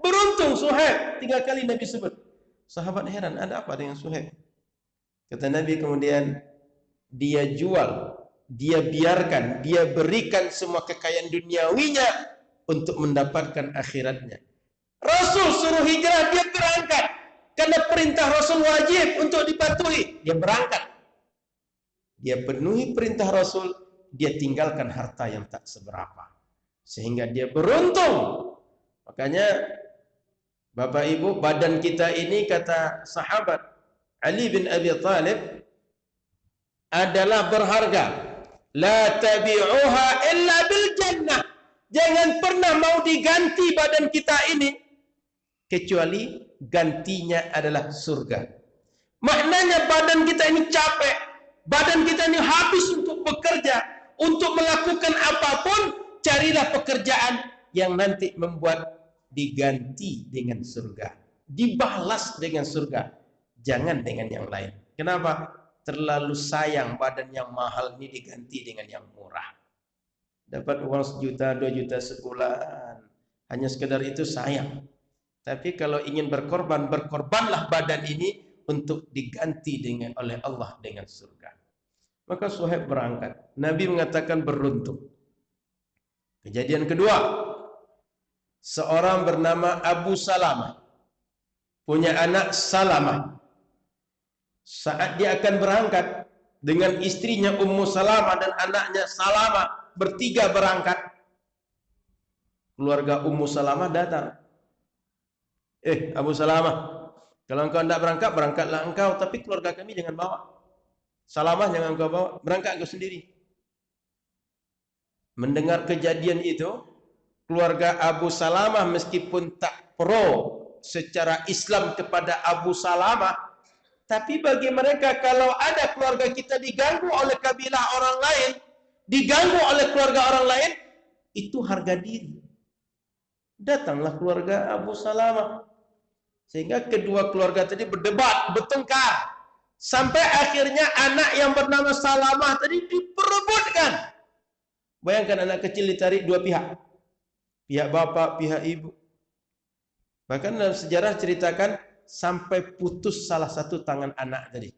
Beruntung Suhaib, 3 kali Nabi sebut. Sahabat heran, ada apa dengan Suhaib? Kata Nabi kemudian, dia jual, dia biarkan, dia berikan semua kekayaan duniawinya untuk mendapatkan akhiratnya. Rasul suruh hijrah, dia berangkat. Karena perintah Rasul wajib untuk dipatuhi, dia berangkat. Dia penuhi perintah Rasul, dia tinggalkan harta yang tak seberapa. Sehingga dia beruntung. Makanya Bapak Ibu, badan kita ini kata sahabat Ali bin Abi Thalib adalah berharga. La tabi'uha illa bil jannah. Jangan pernah mau diganti badan kita ini kecuali gantinya adalah surga. Maknanya badan kita ini capek, badan kita ini habis untuk bekerja, untuk melakukan apapun, carilah pekerjaan yang nanti membuat diganti dengan surga, dibalas dengan surga, jangan dengan yang lain. Kenapa? Terlalu sayang badan yang mahal ini diganti dengan yang murah. Dapat uang 1 juta, 2 juta sebulan, hanya sekedar itu sayang. Tapi kalau ingin berkorban, berkorbanlah badan ini untuk diganti oleh Allah dengan surga. Maka Suhaib berangkat. Nabi mengatakan beruntung. Kejadian kedua, seorang bernama Abu Salamah punya anak Salamah. Saat dia akan berangkat dengan istrinya Ummu Salamah dan anaknya Salamah, bertiga berangkat. Keluarga Ummu Salamah datang. Abu Salamah, kalau engkau tidak berangkat, berangkatlah engkau, tapi keluarga kami jangan bawa. Salamah jangan engkau bawa, berangkat engkau sendiri. Mendengar kejadian itu, keluarga Abu Salamah meskipun tak pro secara Islam kepada Abu Salamah, tapi bagi mereka kalau ada keluarga kita diganggu oleh kabilah orang lain, diganggu oleh keluarga orang lain, itu harga diri. Datanglah keluarga Abu Salamah. Sehingga kedua keluarga tadi berdebat, bertengkar. Sampai akhirnya anak yang bernama Salamah tadi diperebutkan. Bayangkan anak kecil ditarik dua pihak. Pihak bapak, pihak ibu. Bahkan dalam sejarah ceritakan sampai putus salah satu tangan anak tadi.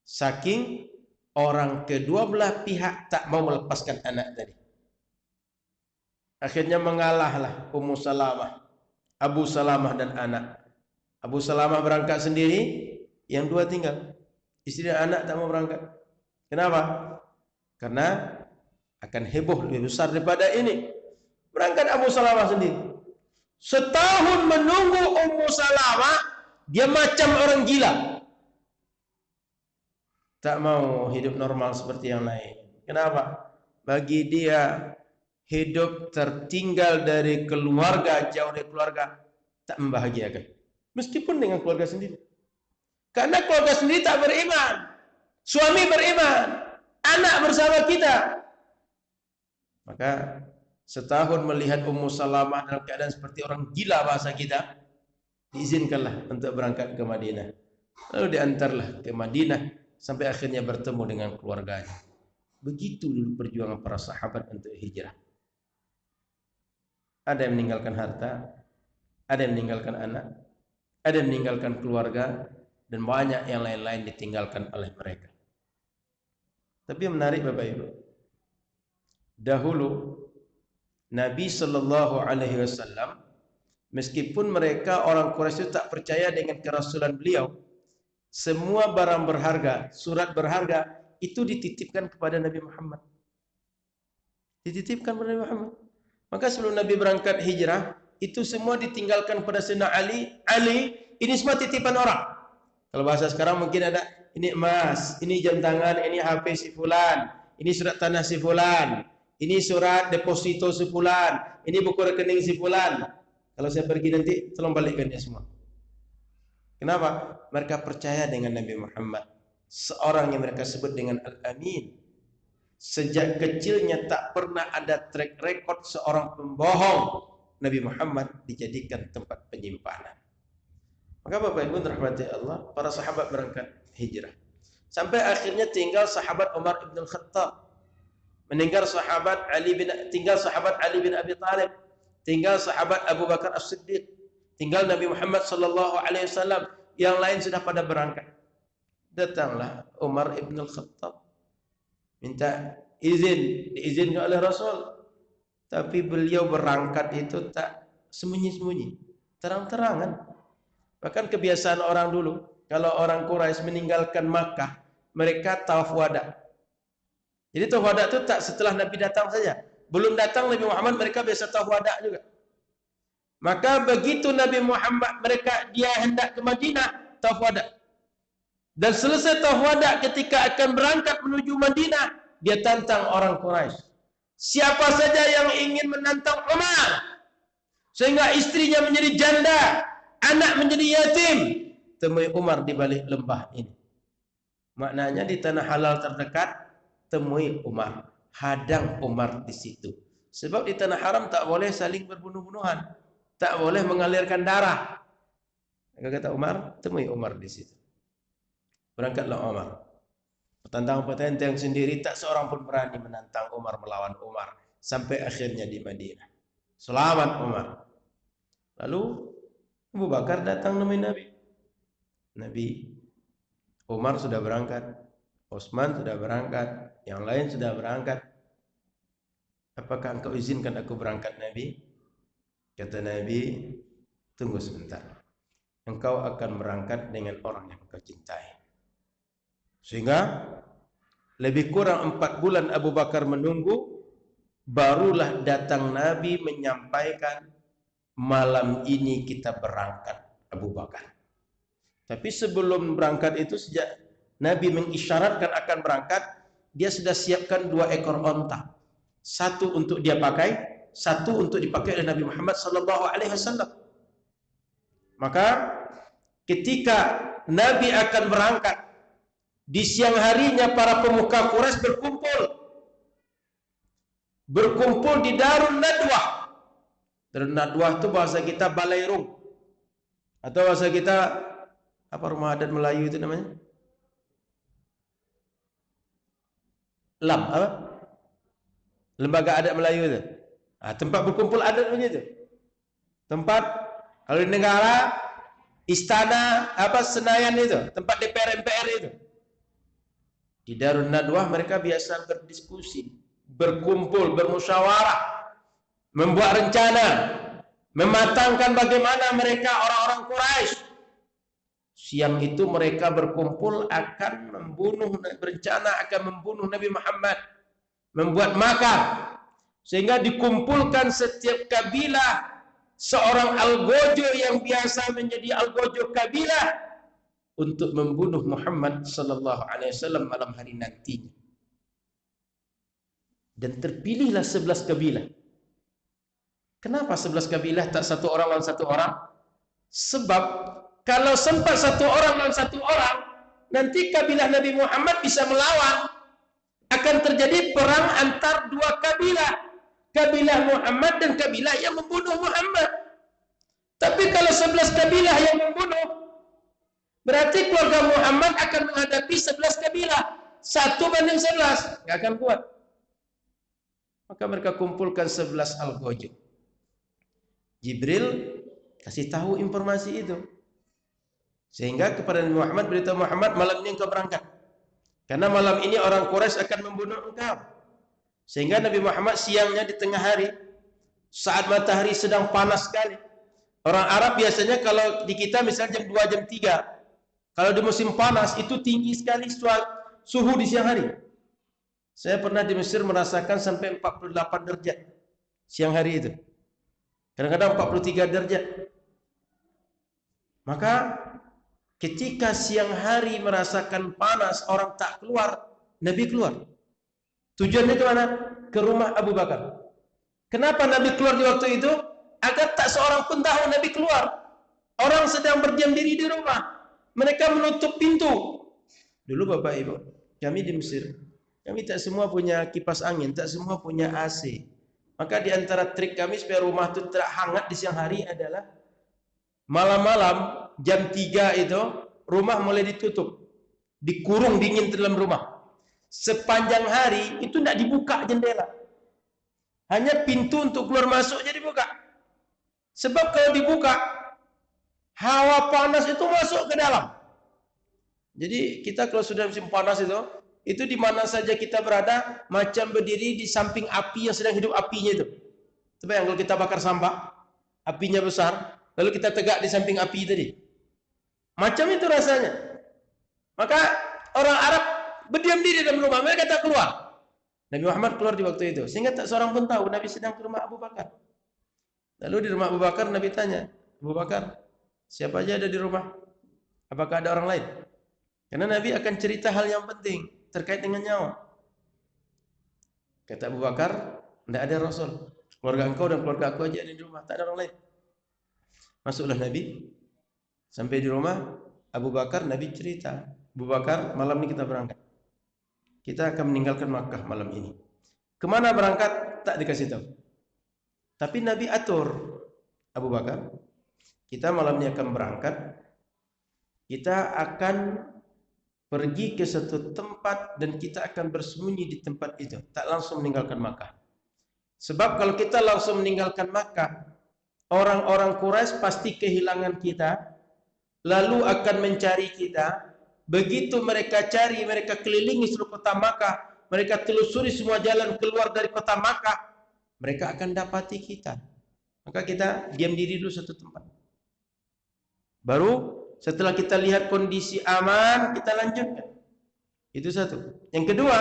Saking orang kedua belah pihak tak mau melepaskan anak tadi. Akhirnya mengalahlah Ummu Salamah, Abu Salamah dan anak. Abu Salamah berangkat sendiri, yang dua tinggal. Istri dan anak tak mau berangkat. Kenapa? Karena akan heboh lebih besar daripada ini. Berangkat Abu Salamah sendiri. Setahun menunggu Ummu Salamah, dia macam orang gila. Tak mau hidup normal seperti yang lain. Kenapa? Bagi dia hidup tertinggal dari keluarga, jauh dari keluarga, tak membahagiakan. Meskipun dengan keluarga sendiri. Karena keluarga sendiri tak beriman. Suami beriman. Anak bersama kita. Maka setahun melihat Ummu Salamah dalam keadaan seperti orang gila bahasa kita, diizinkanlah untuk berangkat ke Madinah. Lalu diantarlah ke Madinah sampai akhirnya bertemu dengan keluarganya. Begitu dulu perjuangan para sahabat untuk hijrah. Ada yang meninggalkan harta, ada yang meninggalkan anak, ada yang meninggalkan keluarga, dan banyak yang lain-lain ditinggalkan oleh mereka. Tapi yang menarik Bapak Ibu, dahulu Nabi Shallallahu Alaihi Wasallam, meskipun mereka orang Quraisy tak percaya dengan kerasulan beliau, semua barang berharga, surat berharga itu dititipkan kepada Nabi Muhammad. Dititipkan kepada Nabi Muhammad. Maka sebelum Nabi berangkat hijrah, itu semua ditinggalkan pada Sayyidina Ali. Ali, ini semua titipan orang. Kalau bahasa sekarang mungkin ada, ini emas, ini jam tangan, ini HP si fulan, ini surat tanah si fulan, ini surat deposito si fulan, ini buku rekening si fulan. Kalau saya pergi nanti, tolong balikkan ya semua. Kenapa? Mereka percaya dengan Nabi Muhammad, seorang yang mereka sebut dengan Al-Amin. Sejak kecilnya tak pernah ada track record seorang pembohong. Nabi Muhammad dijadikan tempat penyimpanan. Maka Bapak Ibu rahmati Allah, para sahabat berangkat hijrah. Sampai akhirnya tinggal sahabat Umar bin Khattab. Tinggal sahabat Ali bin Abi Thalib. tinggal sahabat Abu Bakar As-Siddiq, tinggal Nabi Muhammad sallallahu alaihi wasallam, yang lain sudah pada berangkat. Datanglah Umar ibn al-Khattab, minta izin, diizinkan oleh Rasul. Tapi beliau berangkat itu tak sembunyi-sembunyi, terang-terangan. Bahkan kebiasaan orang dulu, kalau orang Quraisy meninggalkan Makkah, mereka tawaf wada. Jadi tawaf wada itu tak setelah Nabi datang saja. Belum datang Nabi Muhammad, mereka biasa tawaf wada juga. Maka begitu Nabi Muhammad, dia hendak ke Madinah, tawaf wada. Dan selesai tawaf wada, ketika akan berangkat menuju Madinah, dia tantang orang Quraisy. Siapa saja yang ingin menantang Umar sehingga istrinya menjadi janda, anak menjadi yatim, temui Umar di balik lembah ini. Maknanya di tanah halal terdekat, temui Umar, hadang Umar di situ. Sebab di tanah haram tak boleh saling berbunuh-bunuhan, tak boleh mengalirkan darah. Maka kata Umar, temui Umar di situ. Berangkatlah Umar. Petantang-petantang sendiri tak seorang pun berani menantang Umar, melawan Umar, sampai akhirnya di Madinah. Selamat Umar. Lalu Abu Bakar datang nemui Nabi. Nabi, Umar sudah berangkat, Utsman sudah berangkat, yang lain sudah berangkat. Apakah engkau izinkan aku berangkat, Nabi? Kata Nabi, tunggu sebentar. Engkau akan berangkat dengan orang yang engkau cintai. Sehingga lebih kurang 4 bulan Abu Bakar menunggu, barulah datang Nabi menyampaikan, malam ini kita berangkat, Abu Bakar. Tapi sebelum berangkat itu, sejak Nabi mengisyaratkan akan berangkat, dia sudah siapkan 2 ekor onta. Satu untuk dia pakai, satu untuk dipakai oleh Nabi Muhammad sallallahu alaihi wasallam. Maka ketika Nabi akan berangkat, di siang harinya para pemuka Quraisy berkumpul di Darun Nadwah. Darun Nadwah itu bahasa kita balairung, atau bahasa kita apa, rumah adat Melayu itu namanya? Lam apa? Lembaga adat Melayu itu. Tempat berkumpul adat begitu. Tempat kalau di negara istana apa, Senayan itu, tempat DPR MPR itu. Di Darun Nadwah mereka biasa berdiskusi, berkumpul, bermusyawarah, membuat rencana, mematangkan bagaimana mereka orang-orang Quraisy. Siang itu mereka berkumpul akan berencana akan membunuh Nabi Muhammad, membuat makar, sehingga dikumpulkan setiap kabilah seorang algojo yang biasa menjadi algojo kabilah untuk membunuh Muhammad sallallahu alaihi wasallam malam hari nantinya. Dan terpilihlah 11 kabilah. Kenapa 11 kabilah, tak satu orang lawan satu orang? Sebab kalau sempat satu orang lawan satu orang, nanti kabilah Nabi Muhammad bisa melawan. Akan terjadi perang antar 2 kabilah. Kabilah Muhammad dan kabilah yang membunuh Muhammad. Tapi kalau 11 kabilah yang membunuh, berarti keluarga Muhammad akan menghadapi 11 kabilah. 1:11. Nggak akan kuat. Maka mereka kumpulkan 11 algojo. Jibril kasih tahu informasi itu. Sehingga kepada Nabi Muhammad, beritahu Muhammad, malam ini engkau berangkat. Karena malam ini orang Quraisy akan membunuh engkau. Sehingga Nabi Muhammad siangnya di tengah hari, saat matahari sedang panas sekali. Orang Arab biasanya kalau di kita misalnya jam 2, jam 3. Kalau di musim panas itu tinggi sekali suhu di siang hari. Saya pernah di Mesir merasakan sampai 48 derajat siang hari itu. Kadang-kadang 43 derajat. Maka ketika siang hari merasakan panas, orang tak keluar, Nabi keluar. Tujuannya ke mana? Ke rumah Abu Bakar. Kenapa Nabi keluar di waktu itu? Agar tak seorang pun tahu Nabi keluar. Orang sedang berdiam diri di rumah. Mereka menutup pintu. Dulu Bapak Ibu, kami di Mesir, kami tak semua punya kipas angin, tak semua punya AC. Maka di antara trik kami supaya rumah itu tidak hangat di siang hari adalah malam-malam jam 3 itu rumah mulai ditutup, dikurung dingin dalam rumah. Sepanjang hari itu tidak dibuka jendela, hanya pintu untuk keluar masuk jadi buka. Sebab kalau dibuka, hawa panas itu masuk ke dalam. Jadi kita kalau sudah musim panas itu di mana saja kita berada, macam berdiri di samping api yang sedang hidup apinya itu. Coba yang kalau kita bakar sampah, apinya besar, lalu kita tegak di samping api tadi. Macam itu rasanya. Maka orang Arab berdiam diri dalam rumah, mereka tak keluar. Nabi Muhammad keluar di waktu itu, sehingga tak seorang pun tahu Nabi sedang ke rumah Abu Bakar. Lalu di rumah Abu Bakar Nabi tanya, Abu Bakar, siapa aja ada di rumah? Apakah ada orang lain? Karena Nabi akan cerita hal yang penting terkait dengan nyawa. Kata Abu Bakar, tidak ada Rasul. Keluarga engkau dan keluarga aku aja ada di rumah, tak ada orang lain. Masuklah Nabi. Sampai di rumah Abu Bakar, Nabi cerita, Abu Bakar, malam ini kita berangkat. Kita akan meninggalkan Makkah malam ini. Kemana berangkat? Tak dikasih tahu. Tapi Nabi atur, Abu Bakar, kita malam ini akan berangkat. Kita akan pergi ke satu tempat dan kita akan bersembunyi di tempat itu. Tak langsung meninggalkan Makkah. Sebab kalau kita langsung meninggalkan Makkah, orang-orang Quraisy pasti kehilangan kita, lalu akan mencari kita. Begitu mereka cari, mereka kelilingi seluruh kota Makkah, mereka telusuri semua jalan keluar dari kota Makkah, mereka akan dapati kita. Maka kita diam diri dulu satu tempat. Baru setelah kita lihat kondisi aman, kita lanjutkan. Itu satu. Yang kedua,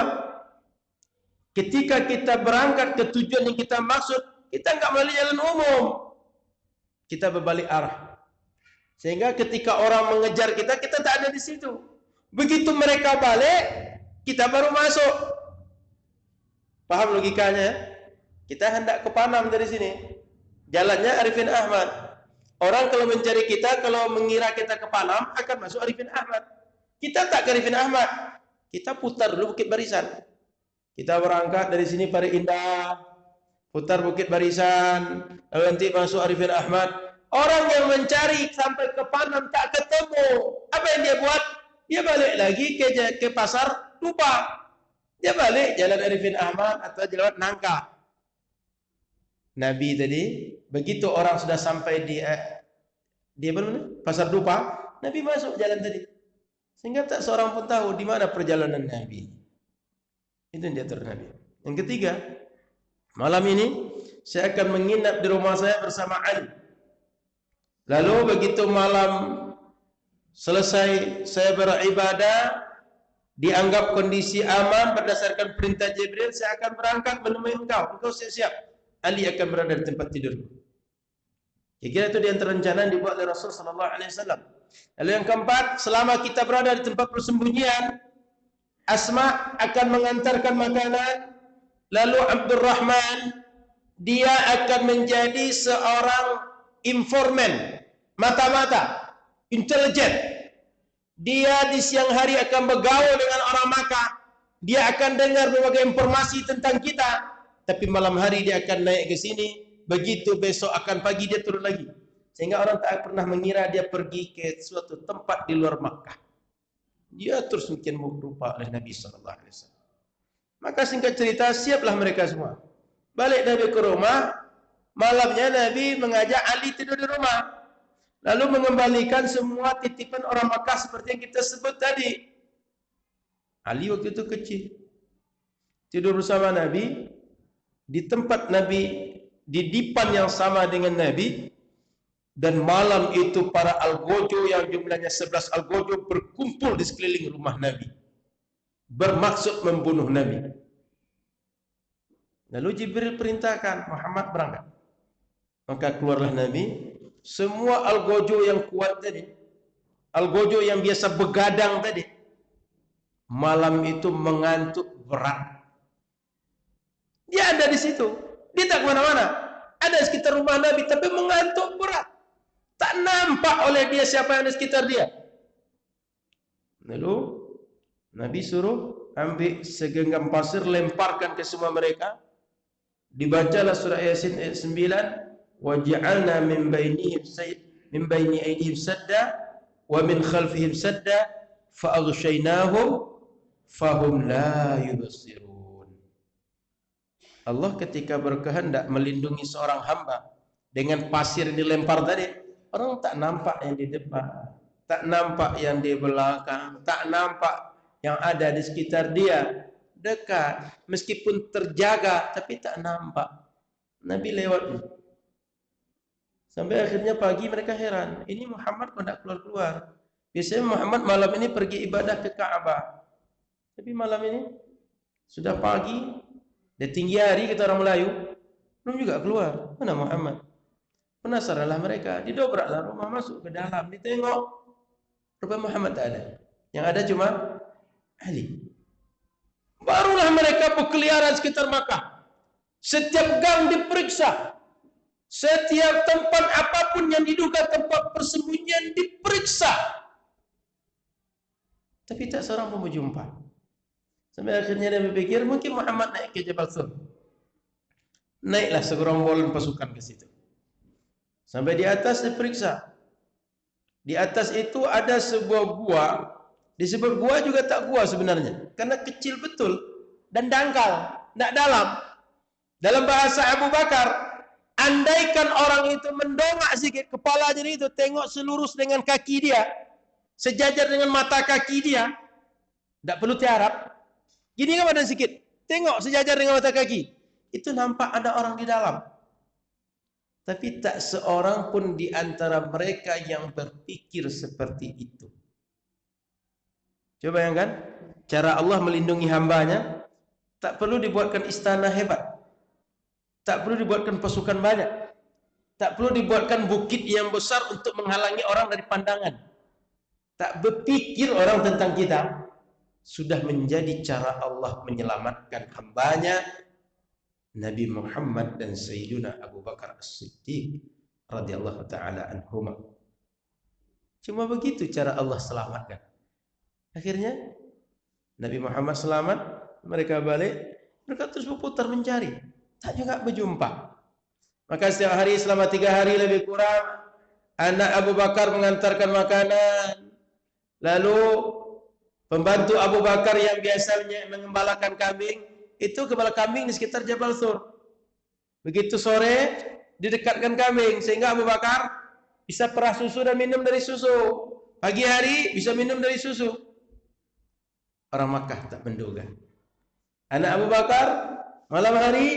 ketika kita berangkat ke tujuan yang kita maksud, kita enggak melalui jalan umum. Kita berbalik arah. Sehingga ketika orang mengejar kita, kita tak ada di situ. Begitu mereka balik, kita baru masuk. Paham logikanya? Kita hendak ke Panam dari sini. Jalannya Arifin Ahmad. Orang kalau mencari kita, kalau mengira kita ke Panam, akan masuk Arifin Ahmad. Kita tak ke Arifin Ahmad. Kita putar dulu Bukit Barisan. Kita berangkat dari sini Pari Indah, putar Bukit Barisan, lalu nanti masuk Arifin Ahmad. Orang yang mencari sampai ke Panam tak ketemu. Apa yang dia buat? Dia balik lagi ke pasar Tuba. Dia balik jalan Arifin Ahmad atau jalan Nangka. Nabi tadi, begitu orang sudah sampai di pasar Dupa, Nabi masuk jalan tadi. Sehingga tak seorang pun tahu di mana perjalanan Nabi. Itu yang diatur Nabi. Yang ketiga, malam ini saya akan menginap di rumah saya bersama Ali. Lalu begitu malam selesai saya beribadah, dianggap kondisi aman berdasarkan perintah Jibril, saya akan berangkat menemui engkau. Engkau siap-siap. Ali akan berada di tempat tidurku. Kira-kira itu di antara rencana yang dibuat oleh Rasul sallallahu alaihi wasallam. Lalu yang keempat, selama kita berada di tempat persembunyian, Asma akan mengantarkan makanan, lalu Abdurrahman dia akan menjadi seorang informan, mata-mata, intelijen. Dia di siang hari akan bergaul dengan orang Makkah. Dia akan dengar berbagai informasi tentang kita. Tapi malam hari dia akan naik ke sini. Begitu besok akan pagi dia turun lagi. Sehingga orang tak pernah mengira dia pergi ke suatu tempat di luar Makkah. Dia terus mungkin berupa oleh Nabi SAW. Maka singkat cerita, siaplah mereka semua. Balik Nabi ke rumah. Malamnya Nabi mengajak Ali tidur di rumah. Lalu mengembalikan semua titipan orang Makkah seperti yang kita sebut tadi. Ali waktu itu kecil. Tidur bersama Nabi. Di tempat Nabi, di dipan yang sama dengan Nabi. Dan malam itu para algojo yang jumlahnya 11 algojo berkumpul di sekeliling rumah Nabi. Bermaksud membunuh Nabi. Lalu Jibril perintahkan Muhammad berangkat. Maka keluarlah Nabi. Semua algojo yang kuat tadi, algojo yang biasa begadang tadi, malam itu mengantuk berat. Dia ada di situ. Dia tak kemana-mana. Ada di sekitar rumah Nabi, tapi mengantuk berat. Tak nampak oleh dia siapa yang ada di sekitar dia. Lalu Nabi suruh ambil segenggam pasir, lemparkan ke semua mereka. Dibacalah surah Yasin ayat 9. وَجَعَلْنَا مِنْ بَيْنِ أَيْدِهِمْ سَدًّا وَمِنْ خَلْفِهِمْ سَدًّا فَأَغْشَيْنَاهُمْ فَهُمْ لَا يُبْصِرُونَ. Allah ketika berkehendak melindungi seorang hamba dengan pasir yang dilempar tadi, orang tak nampak yang di depan, tak nampak yang di belakang, tak nampak yang ada di sekitar dia. Dekat, meskipun terjaga, tapi tak nampak. Nabi lewat. Sampai akhirnya pagi mereka heran, ini Muhammad kok tak keluar-keluar. Biasanya Muhammad malam ini pergi ibadah ke Ka'bah. Tapi malam ini sudah pagi, dan tinggi hari kata orang Melayu, belum juga keluar. Mana Muhammad? Penasaranlah mereka, didobraklah rumah, masuk ke dalam, ditengok, rupanya Muhammad tak ada. Yang ada cuma Ali. Barulah mereka berkeliaran sekitar Makkah. Setiap gang diperiksa. Setiap tempat apapun yang diduga tempat persembunyian diperiksa. Tapi tak seorang pun berjumpa. Sampai akhirnya dia berpikir, mungkin Muhammad naik ke Jabal Thur. Naiklah segerombolan pasukan ke situ. Sampai di atas diperiksa. Di atas itu ada sebuah gua. Disebut gua juga tak gua sebenarnya. Karena kecil betul. Dan dangkal. Tak dalam. Dalam bahasa Abu Bakar, andaikan orang itu mendongak sedikit kepala jadi itu, tengok selurus dengan kaki dia, sejajar dengan mata kaki dia, tak perlu tiarap. Gini kan badan sedikit, tengok sejajar dengan mata kaki. Itu nampak ada orang di dalam. Tapi tak seorang pun di antara mereka yang berpikir seperti itu. Coba bayangkan, cara Allah melindungi hambanya, tak perlu dibuatkan istana hebat. Tak perlu dibuatkan pasukan banyak. Tak perlu dibuatkan bukit yang besar untuk menghalangi orang dari pandangan. Tak berpikir orang tentang kita. Sudah menjadi cara Allah menyelamatkan hambanya Nabi Muhammad dan Sayyiduna Abu Bakar As-Siddiq radhiyallahu ta'ala anhuma. Cuma begitu cara Allah selamatkan. Akhirnya Nabi Muhammad selamat, mereka balik, mereka terus berputar mencari, tak juga berjumpa. Maka setiap hari selama 3 hari lebih kurang, anak Abu Bakar mengantarkan makanan. Lalu pembantu Abu Bakar yang biasanya mengembalakan kambing, itu gembala kambing di sekitar Jabal Thur. Begitu sore didekatkan kambing sehingga Abu Bakar bisa perah susu dan minum dari susu. Pagi hari bisa minum dari susu. Orang Makkah tak menduga. Anak Abu Bakar malam hari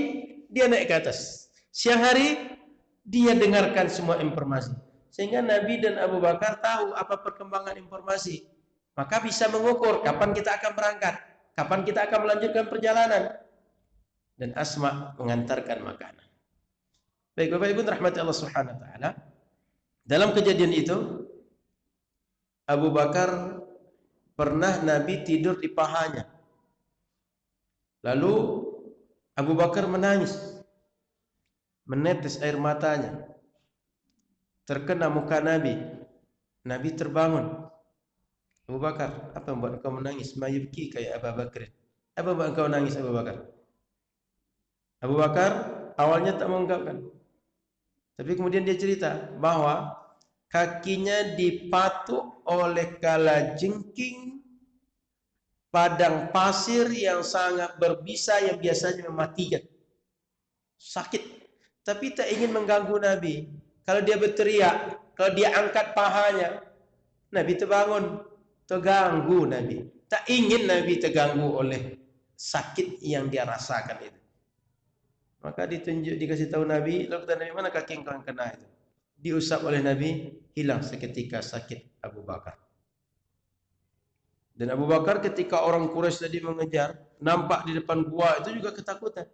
dia naik ke atas. Siang hari dia dengarkan semua informasi. Sehingga Nabi dan Abu Bakar tahu apa perkembangan informasi. Maka bisa mengukur kapan kita akan berangkat, kapan kita akan melanjutkan perjalanan. Dan Asma mengantarkan makanan. Baik Bapak Ibu rahmati Allah Subhanahu wa taala. Dalam kejadian itu Abu Bakar pernah Nabi tidur di pahanya. Lalu Abu Bakar menangis. Menetes air matanya. Terkena muka Nabi. Nabi terbangun. Abu Bakar, apa yang membuat engkau menangis? Ma yubki kayak Abu Bakar. Apa yang membuat engkau nangis Abu Bakar? Abu Bakar awalnya tak mengungkapkan. Tapi kemudian dia cerita bahwa kakinya dipatuk oleh kalajengking padang pasir yang sangat berbisa yang biasanya mematikan. Sakit. Tapi tak ingin mengganggu Nabi. Kalau dia berteriak, kalau dia angkat pahanya, Nabi terbangun, terganggu Nabi. Tak ingin Nabi terganggu oleh sakit yang dia rasakan itu. Maka dikasih tahu Nabi, lalu kata Nabi, mana kaki engkau yang kena itu? Diusap oleh Nabi, hilang seketika sakit Abu Bakar. Dan Abu Bakar ketika orang Quraisy tadi mengejar, nampak di depan gua itu juga ketakutan.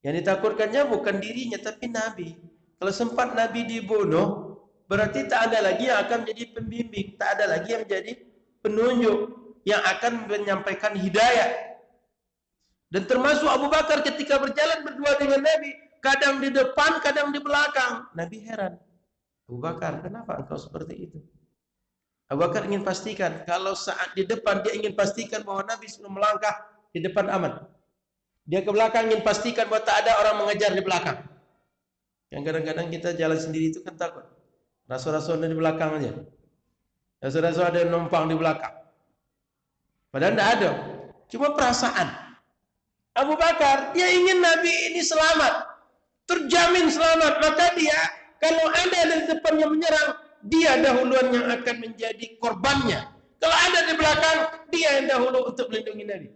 Yang ditakutkannya bukan dirinya tapi Nabi. Kalau sempat Nabi dibunuh, berarti tak ada lagi yang akan menjadi pembimbing, tak ada lagi yang menjadi penunjuk yang akan menyampaikan hidayah. Dan termasuk Abu Bakar ketika berjalan berdua dengan Nabi, kadang di depan, kadang di belakang. Nabi heran. Abu Bakar, kenapa engkau seperti itu? Abu Bakar ingin pastikan, kalau saat di depan dia ingin pastikan bahwa Nabi sebelum melangkah di depan aman. Dia ke belakang ingin pastikan bahwa tak ada orang mengejar di belakang. Yang kadang-kadang kita jalan sendiri itu kan takut. Rasul-rasul ada di belakang aja. Rasul-rasul ada yang numpang di belakang. Padahal tidak ada. Cuma perasaan. Abu Bakar, dia ingin Nabi ini selamat. Terjamin selamat. Maka dia Kalau ada di depannya menyerang, dia dahuluan yang akan menjadi korbannya. Kalau ada di belakang, dia yang dahulu untuk melindungi Nabi.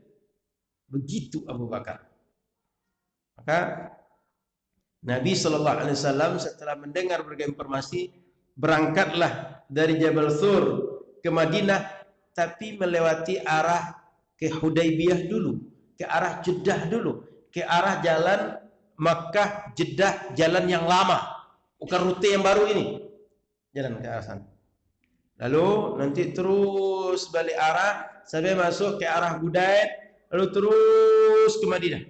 Begitu Abu Bakar. Maka Nabi SAW setelah mendengar berbagai informasi, berangkatlah dari Jabal Thur ke Madinah, tapi melewati arah ke Hudaybiyah dulu, ke arah Jeddah dulu, ke arah jalan Makkah Jeddah, jalan yang lama, bukan rute yang baru ini, jalan ke arah sana. Lalu nanti terus balik arah sampai masuk ke arah Hudaid, lalu terus ke Madinah.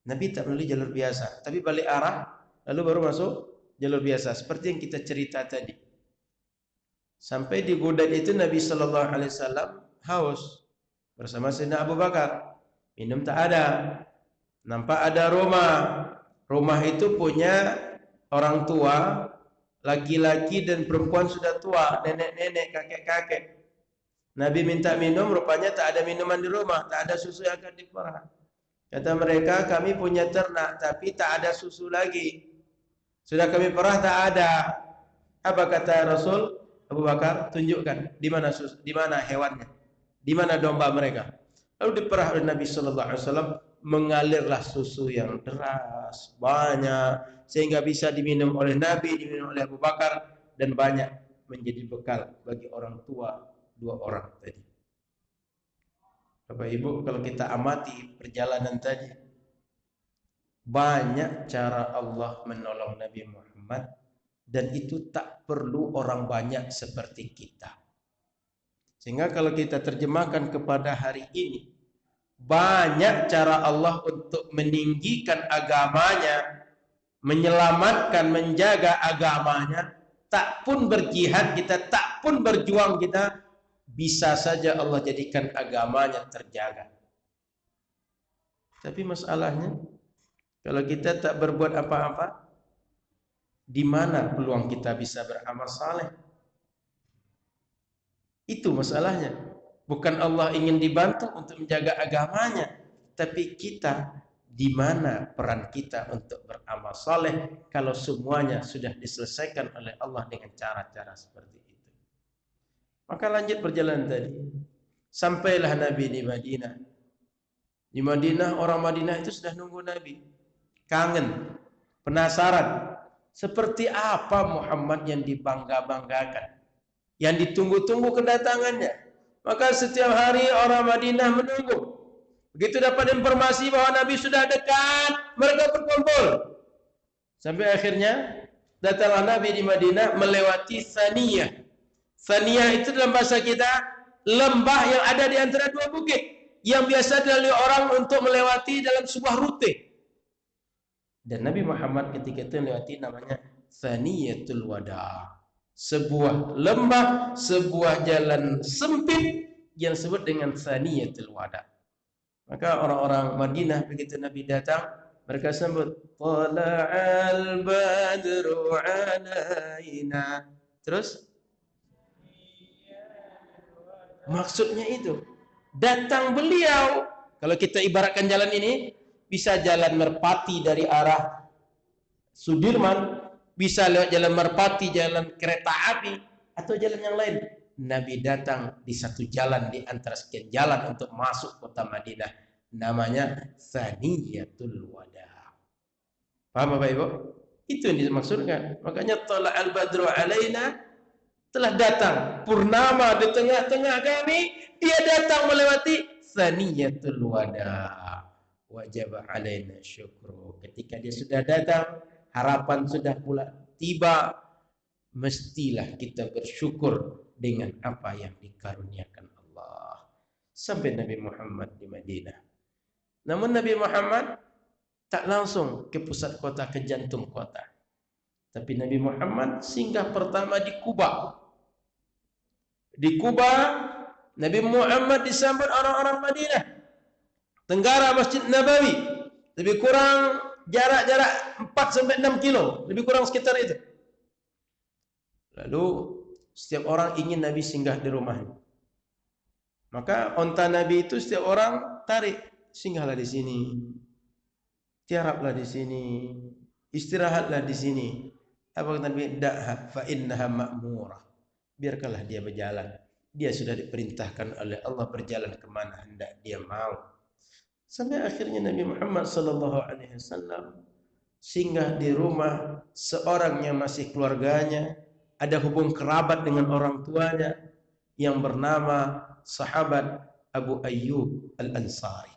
Nabi tak melalui jalur biasa, tapi balik arah, lalu baru masuk jalur biasa. Seperti yang kita cerita tadi. Sampai di Hudaid itu Nabi SAW haus bersama Sayyidina Abu Bakar. Minum tak ada. Nampak ada rumah. Rumah itu punya orang tua, laki-laki dan perempuan sudah tua, nenek-nenek, kakek-kakek. Nabi minta minum, rupanya tak ada minuman di rumah, tak ada susu yang akan diperah. Kata mereka, kami punya ternak, tapi tak ada susu lagi. Sudah kami perah, tak ada. Apa kata Rasul? Abu Bakar, tunjukkan di mana susu, di mana hewannya, di mana domba mereka. Lalu diperah oleh Nabi SAW, mengalirlah susu yang deras, banyak, sehingga bisa diminum oleh Nabi, diminum oleh Abu Bakar, dan banyak menjadi bekal bagi orang tua 2 orang tadi. Bapak Ibu, kalau kita amati perjalanan tadi, banyak cara Allah menolong Nabi Muhammad, dan itu tak perlu orang banyak seperti kita. Sehingga kalau kita terjemahkan kepada hari ini, banyak cara Allah untuk meninggikan agamanya, menyelamatkan, menjaga agamanya. Tak pun berjihad kita, tak pun berjuang kita, bisa saja Allah jadikan agamanya terjaga. Tapi masalahnya, kalau kita tak berbuat apa-apa, di mana peluang kita bisa beramal saleh? Itu masalahnya. Bukan Allah ingin dibantu untuk menjaga agamanya, tapi kita, di mana peran kita untuk beramal saleh kalau semuanya sudah diselesaikan oleh Allah dengan cara-cara seperti itu. Maka lanjut perjalanan tadi. Sampailah Nabi di Madinah. Di Madinah, orang Madinah itu sudah nunggu Nabi. Kangen, penasaran. Seperti apa Muhammad yang dibangga-banggakan, yang ditunggu-tunggu kedatangannya. Maka setiap hari orang Madinah menunggu. Begitu dapat informasi bahwa Nabi sudah dekat, mereka berkumpul. Sampai akhirnya datanglah Nabi di Madinah melewati Thaniyah. Thaniyah itu dalam bahasa kita lembah yang ada di antara 2 bukit, yang biasa dilalui orang untuk melewati dalam sebuah rute. Dan Nabi Muhammad ketika itu melewati namanya Thaniyatul Wada. Sebuah lembah, sebuah jalan sempit yang disebut dengan Thaniyatul Wada. Maka orang-orang Madinah begitu Nabi datang, mereka sambut Tala'al badru alaina. Terus maksudnya itu datang beliau. Kalau kita ibaratkan jalan ini, bisa jalan Merpati dari arah Sudirman, bisa lewat jalan Merpati, jalan kereta api, atau jalan yang lain. Nabi datang di satu jalan di antara sekian jalan untuk masuk kota Madinah. Namanya Thaniyatul Wada. Paham Bapak Ibu? Itu yang dimaksudkan. Makanya Tala'al badru alaina, telah datang purnama di tengah-tengah kami. Dia datang melewati Thaniyatul Wada. Wajib alaina syukru. Ketika dia sudah datang, harapan sudah pula tiba, mestilah kita bersyukur dengan apa yang dikaruniakan Allah. Sampai Nabi Muhammad di Madinah. Namun Nabi Muhammad tak langsung ke pusat kota, ke jantung kota. Tapi Nabi Muhammad singgah pertama di Kuba. Di Kuba, Nabi Muhammad disambut orang-orang Madinah. Tenggara Masjid Nabawi, lebih kurang jarak 4-6 kilo, lebih kurang sekitar itu. Lalu setiap orang ingin Nabi singgah di rumahnya. Maka onta Nabi itu setiap orang tarik, singgahlah di sini, tiaraplah di sini, Istirahatlah di sini. Apa kata Nabi? Da'ha fa innaha ma'murah. Biarkanlah dia berjalan. Dia sudah diperintahkan oleh Allah berjalan kemana hendak dia mau. Sampai akhirnya Nabi Muhammad sallallahu alaihi wasallam singgah di rumah seorang yang masih keluarganya, ada hubung kerabat dengan orang tuanya yang bernama sahabat Abu Ayyub Al-Ansari.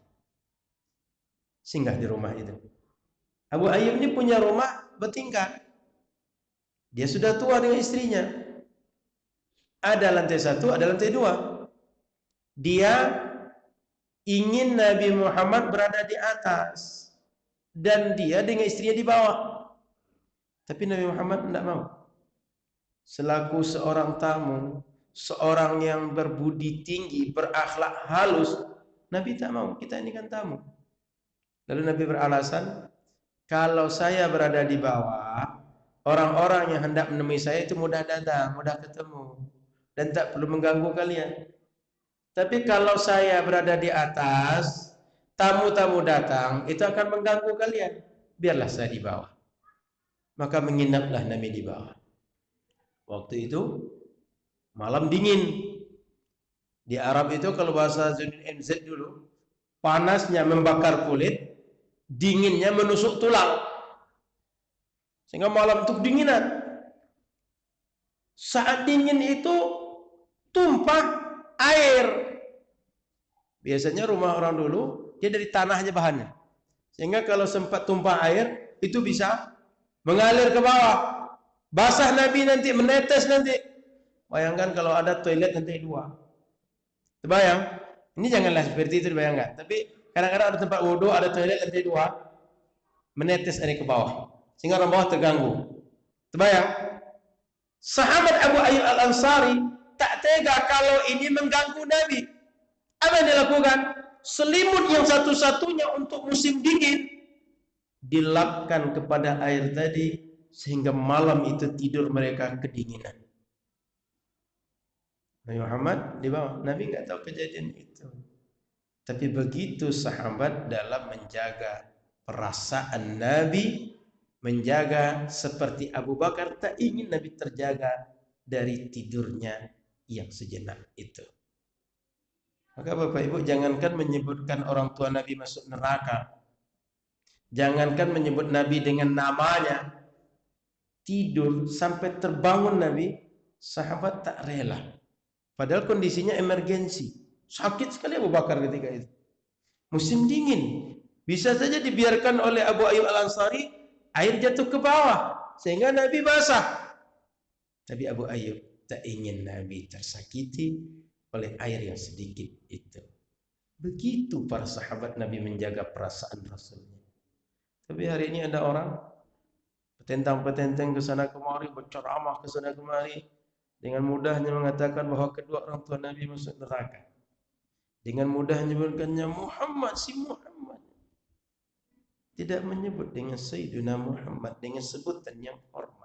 Singgah di rumah itu. Abu Ayyub ini punya rumah bertingkat. Dia sudah tua dengan istrinya. Ada lantai 1, ada lantai 2. Dia ingin Nabi Muhammad berada di atas dan dia dengan istrinya di bawah. Tapi Nabi Muhammad tidak mau. Selaku seorang tamu, seorang yang berbudi tinggi, berakhlak halus, Nabi tak mau. Kita ini kan tamu. Lalu Nabi beralasan, kalau saya berada di bawah, orang-orang yang hendak menemui saya itu mudah datang, mudah ketemu, dan tak perlu mengganggu kalian. Tapi kalau saya berada di atas, tamu-tamu datang, itu akan mengganggu kalian. Biarlah saya di bawah. Maka menginaplah Nabi di bawah. Waktu itu malam dingin. Di Arab itu kalau bahasa Zunin MZ dulu, panasnya membakar kulit, dinginnya menusuk tulang. Sehingga malam itu kedinginan. Saat dingin itu tumpah air. Biasanya rumah orang dulu dia dari tanahnya bahannya. Sehingga kalau sempat tumpah air itu bisa mengalir ke bawah. Basah Nabi nanti, menetes nanti. Bayangkan kalau ada toilet lantai 2. Terbayang? Ini janganlah seperti itu dibayangkan. Tapi kadang-kadang ada tempat wudhu, ada toilet lantai 2, menetes air ke bawah. Sehingga orang bawah terganggu. Terbayang? Sahabat Abu Ayyub Al-Ansari tak tega kalau ini mengganggu Nabi. Apa yang dilakukan? Selimut yang satu-satunya untuk musim dingin dilapkan kepada air tadi sehingga malam itu tidur mereka kedinginan. Nabi Muhammad di bawah. Nabi nggak tahu kejadian itu. Tapi begitu sahabat dalam menjaga perasaan Nabi, menjaga seperti Abu Bakar tak ingin Nabi terjaga dari tidurnya yang sejenak itu. Maka Bapak Ibu jangankan menyebutkan orang tua Nabi masuk neraka. Jangankan menyebut Nabi dengan namanya. Tidur sampai terbangun Nabi, sahabat tak rela. Padahal kondisinya emergensi. Sakit sekali Abu Bakar ketika itu. Musim dingin. Bisa saja dibiarkan oleh Abu Ayyub Al-Ansari, air jatuh ke bawah. Sehingga Nabi basah. Tapi Abu Ayyub tak ingin Nabi tersakiti oleh air yang sedikit itu. Begitu para sahabat Nabi menjaga perasaan Rasulnya. Tapi hari ini ada orang petentang-petenteng ke sana kemari, berceramah ke sana kemari, dengan mudahnya mengatakan bahwa kedua orang tua Nabi masuk neraka. Dengan mudah menyebutkannya Muhammad, si Muhammad. Tidak menyebut dengan Sayyidina Muhammad dengan sebutan yang hormat.